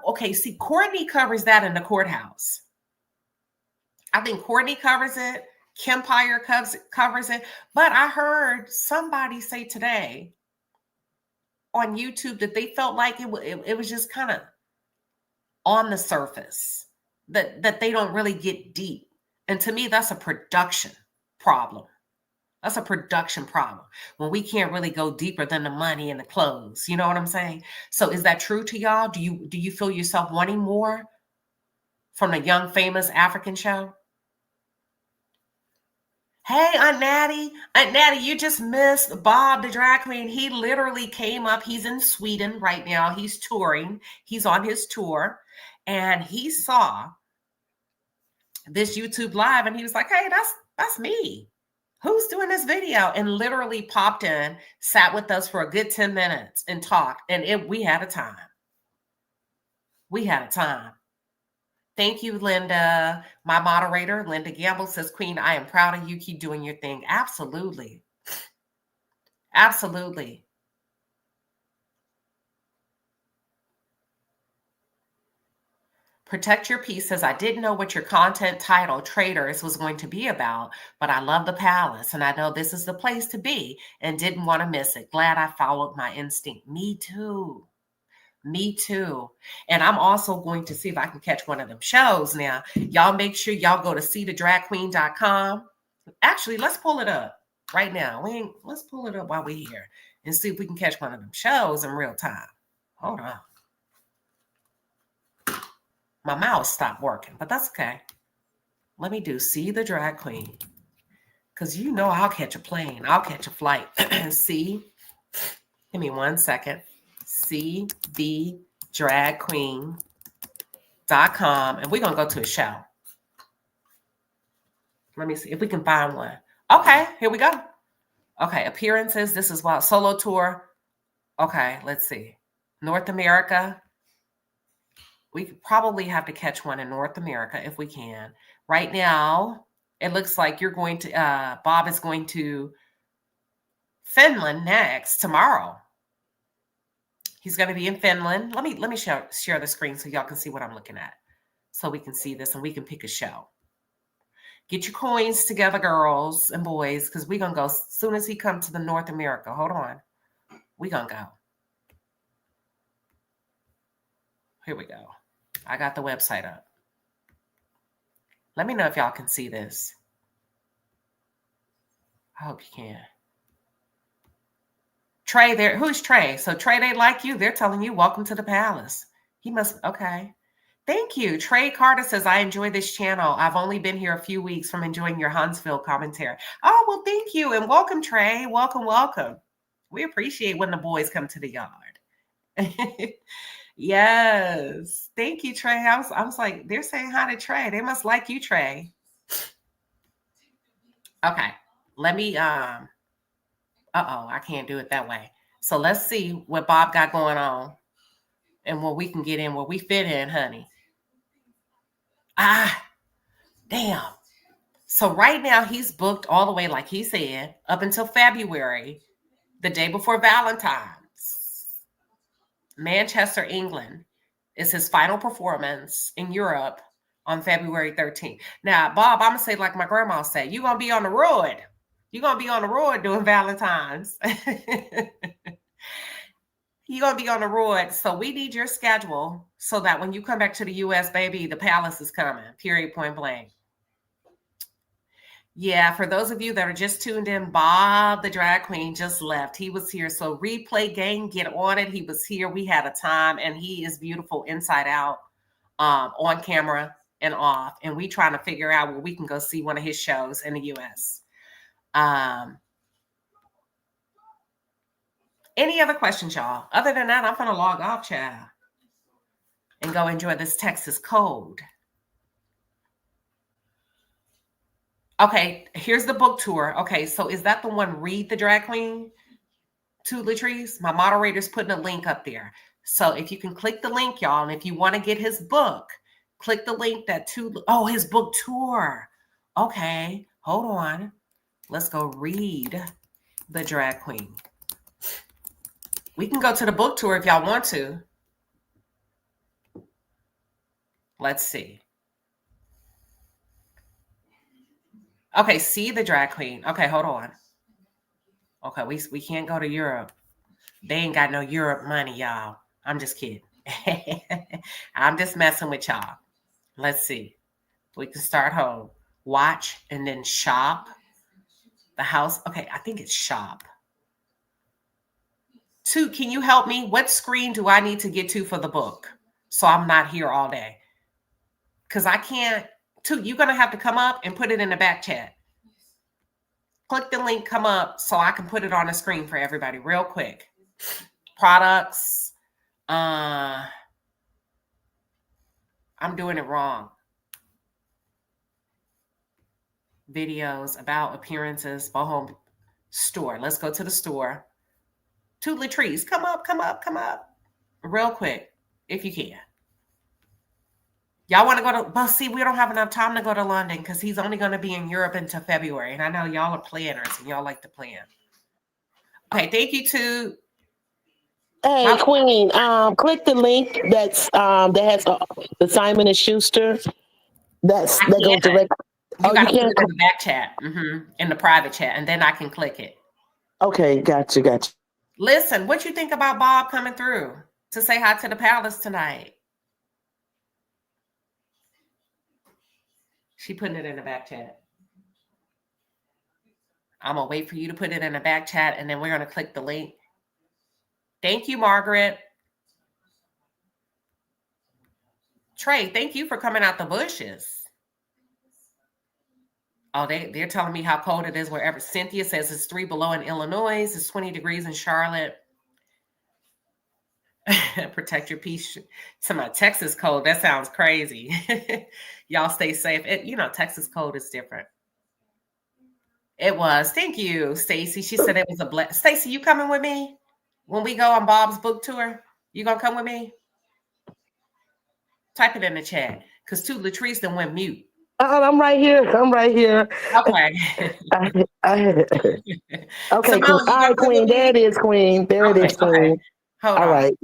Okay, see, Courtney covers that in the courthouse. I think Courtney covers it. Kempire covers it. But I heard somebody say today on YouTube that they felt like it was just kind of on the surface, that they don't really get deep. And to me, that's a production problem. That's a production problem when we can't really go deeper than the money and the clothes. You know what I'm saying? So is that true to y'all? Do you feel yourself wanting more from a young, famous African show? Hey, Aunt Natty. Aunt Natty, you just missed Bob the Drag Queen. He literally came up. He's in Sweden right now. He's touring. He's on his tour. And he saw this YouTube live and he was like, hey, that's me. Who's doing this video? And literally popped in, sat with us for a good 10 minutes and talked. And we had a time. We had a time. Thank you, Linda. My moderator, Linda Gamble, says, Queen, I am proud of you. Keep doing your thing. Absolutely. Absolutely. Protect Your Peace says, I didn't know what your content title, Traitors, was going to be about, but I love the palace, and I know this is the place to be and didn't want to miss it. Glad I followed my instinct. Me too. Me too. And I'm also going to see if I can catch one of them shows now. Y'all make sure y'all go to TheBlackQueen.com. Actually, let's pull it up right now. Let's pull it up while we're here and see if we can catch one of them shows in real time. Hold on. My mouse stopped working, but that's okay. Let me do See the Drag Queen. Because you know I'll catch a plane. I'll catch a flight. See? Give me 1 second. TheBlackQueen.com. And we're going to go to a show. Let me see if we can find one. Okay, here we go. Okay, appearances. This is wild. Solo tour. Okay, let's see. North America. We could probably have to catch one in North America if we can. Right now, it looks like you're going to, Bob is going to Finland next, tomorrow. He's going to be in Finland. Let me share the screen so y'all can see what I'm looking at. So we can see this and we can pick a show. Get your coins together, girls and boys, because we're going to go as soon as he comes to the North America. Hold on. We're going to go. Here we go. I got the website up. Let me know if y'all can see this. I hope you can. Trey there. Who's Trey? So Trey, they like you. They're telling you, welcome to the palace. He must, okay. Thank you. Trey Carter says, I enjoy this channel. I've only been here a few weeks from enjoying your Huntsville commentary. Oh, well, thank you. And welcome, Trey. Welcome, welcome. We appreciate when the boys come to the yard. Yes. Thank you, Trey. I was like, they're saying hi to Trey. They must like you, Trey. Okay. Let me, I can't do it that way. So let's see what Bob got going on and what we can get in, where we fit in, honey. Damn. So right now he's booked all the way, like he said, up until February, the day before Valentine's. Manchester, England. It's his final performance in Europe on February 13th. Now, Bob, I'm going to say like my grandma said, you're going to be on the road. You're going to be on the road doing Valentine's. You're going to be on the road. So we need your schedule so that when you come back to the U.S., baby, the palace is coming, period, point blank. Yeah, for those of you that are just tuned in, Bob the Drag Queen just left. He was here. So replay gang, get on it. He was here. We had a time, and he is beautiful inside out, on camera and off. And we trying to figure out where we can go see one of his shows in the U.S. Any other questions, y'all? Other than that, I'm going to log off, child, and go enjoy this Texas cold. Okay, here's the book tour. Okay, so is that the one, Read the Drag Queen? To Latrice? My moderator's putting a link up there. So if you can click the link, y'all, and if you want to get his book, click the link his book tour. Okay, hold on. Let's go Read the Drag Queen. We can go to the book tour if y'all want to. Let's see. Okay, see the Drag Queen. Okay, hold on. Okay, we can't go to Europe. They ain't got no Europe money, y'all. I'm just kidding. I'm just messing with y'all. Let's see. We can start home. Watch and then shop. The house. Okay, I think it's shop. 2, can you help me? What screen do I need to get to for the book? So I'm not here all day. Because I can't. 2, you're going to have to come up and put it in the back chat. Click the link, come up so I can put it on the screen for everybody real quick. Products. I'm doing it wrong. Videos, about, appearances, home, store. Let's go to the store. To Latrice, come up. Real quick, if you can. Y'all want to go to, but see, we don't have enough time to go to London because he's only going to be in Europe until February. And I know y'all are planners and y'all like to plan. Okay, thank you, to. Hey, Queen, click the link that's that has the Simon and Schuster. That goes direct. You got to put it in the back chat, in the private chat, and then I can click it. Okay, gotcha. Listen, what you think about Bob coming through to say hi to the palace tonight? She putting it in the back chat. I'm going to wait for you to put it in the back chat, and then we're going to click the link. Thank you, Margaret. Trey, thank you for coming out the bushes. Oh, they're telling me how cold it is wherever. Cynthia says it's 3 below in Illinois. It's 20 degrees in Charlotte. Protect your peace. To my Texas cold. That sounds crazy. Y'all stay safe. Texas cold is different. It was. Thank you, Stacy. She said it was a blessing. Stacy, you coming with me when we go on Bob's book tour? You gonna come with me? Type it in the chat because Latrice then went mute. I'm right here. Okay. Okay, cool. All right, Queen. There it is, Queen. There it is, Queen. Okay. Hold on. All right.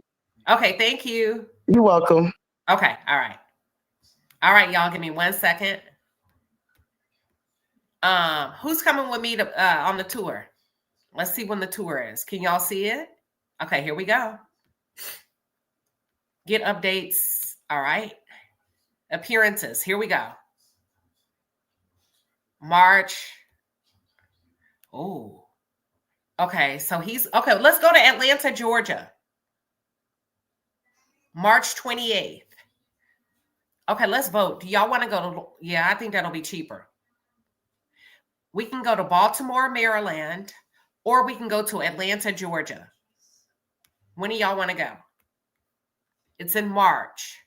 Okay, thank you. You're welcome. Okay, all right. All right, y'all, give me 1 second. Who's coming with me to on the tour? Let's see when the tour is. Can y'all see it? Okay, here we go. Get updates. All right. Appearances. Here we go. March. Oh. Okay, so let's go to Atlanta, Georgia. March 28th. Okay, let's vote. Do y'all want to go to, I think that'll be cheaper. We can go to Baltimore, Maryland, or we can go to Atlanta, Georgia. When do y'all want to go? It's in March.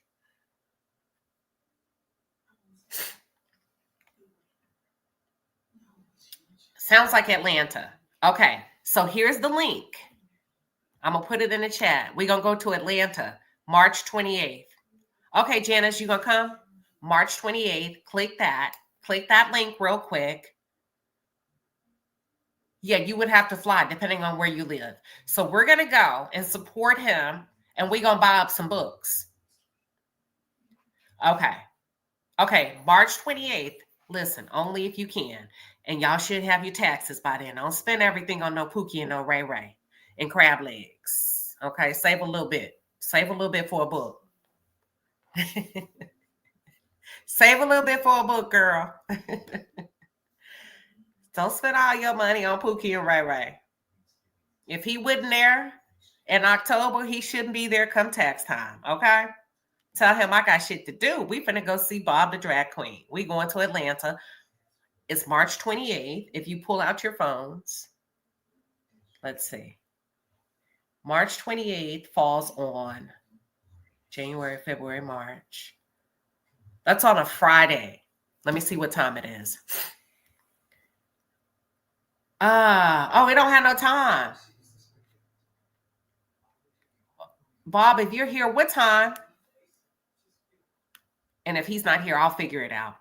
Sounds like Atlanta. Okay, so here's the link. I'm going to put it in the chat. We're going to go to Atlanta, March 28th. Okay, Janice, you going to come? March 28th. Click that. Click that link real quick. Yeah, you would have to fly depending on where you live. So we're going to go and support him, and we're going to buy up some books. Okay, March 28th. Listen, only if you can. And y'all should have your taxes by then. Don't spend everything on no Pookie and no Ray Ray and crab legs. Okay, save a little bit. Save a little bit for a book. Save a little bit for a book, girl. Don't spend all your money on Pookie and Ray Ray. If he wasn't there in October, he shouldn't be there come tax time, okay? Tell him I got shit to do. We finna go see Bob the Drag Queen. We going to Atlanta. It's March 28th. If you pull out your phones, let's see. March 28th falls on January, February, March. That's on a Friday. Let me see what time it is. Oh, we don't have no time. Bob, if you're here, what time? And if he's not here, I'll figure it out.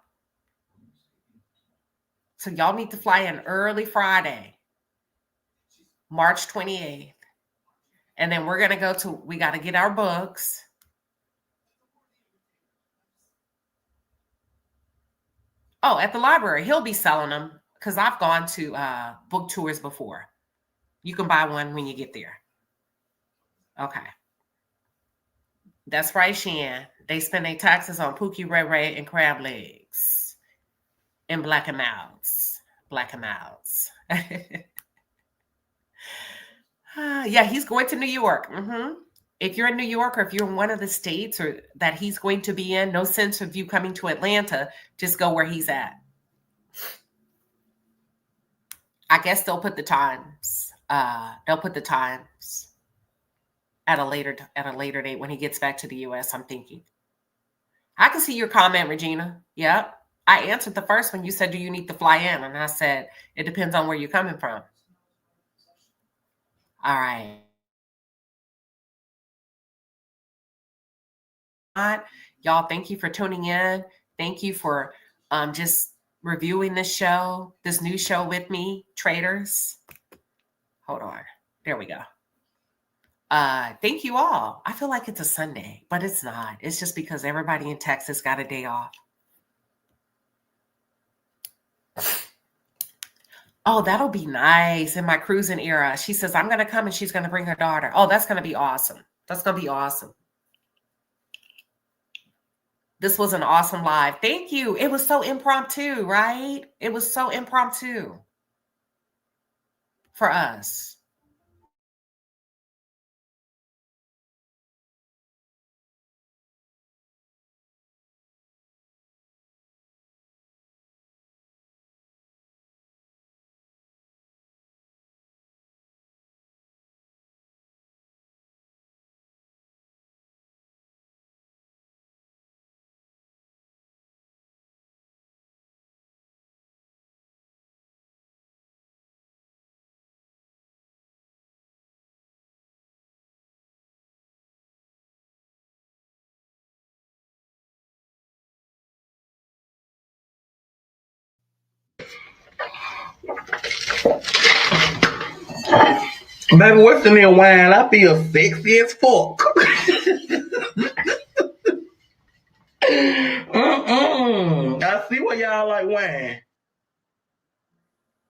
So y'all need to fly in early Friday, March 28th. And then we're going to go to, we got to get our books. Oh, at the library. He'll be selling them because I've gone to book tours before. You can buy one when you get there. Okay. That's right, Shan. They spend their taxes on Pookie, Ray Ray, and crab legs. And black and mouths. Black and mouths. Yeah, he's going to New York. If you're in New York or if you're in one of the states or that he's going to be in, no sense of you coming to Atlanta. Just go where he's at. I guess they'll put the times. They'll put the times at a later date when he gets back to the U.S. I'm thinking. I can see your comment, Regina. Yep. I answered the first one. You said, do you need to fly in? And I said, it depends on where you're coming from. All right. Y'all, thank you for tuning in. Thank you for just reviewing this show, this new show with me, Traitors. Hold on. There we go. Thank you all. I feel like it's a Sunday, but it's not. It's just because everybody in Texas got a day off. Oh, that'll be nice in my cruising era. She says, I'm going to come and she's going to bring her daughter. Oh, that's going to be awesome. That's going to be awesome. This was an awesome live. Thank you. It was so impromptu, right? It was so impromptu for us. Baby, what's in there wine? I feel sexy as fuck. I see why y'all like wine.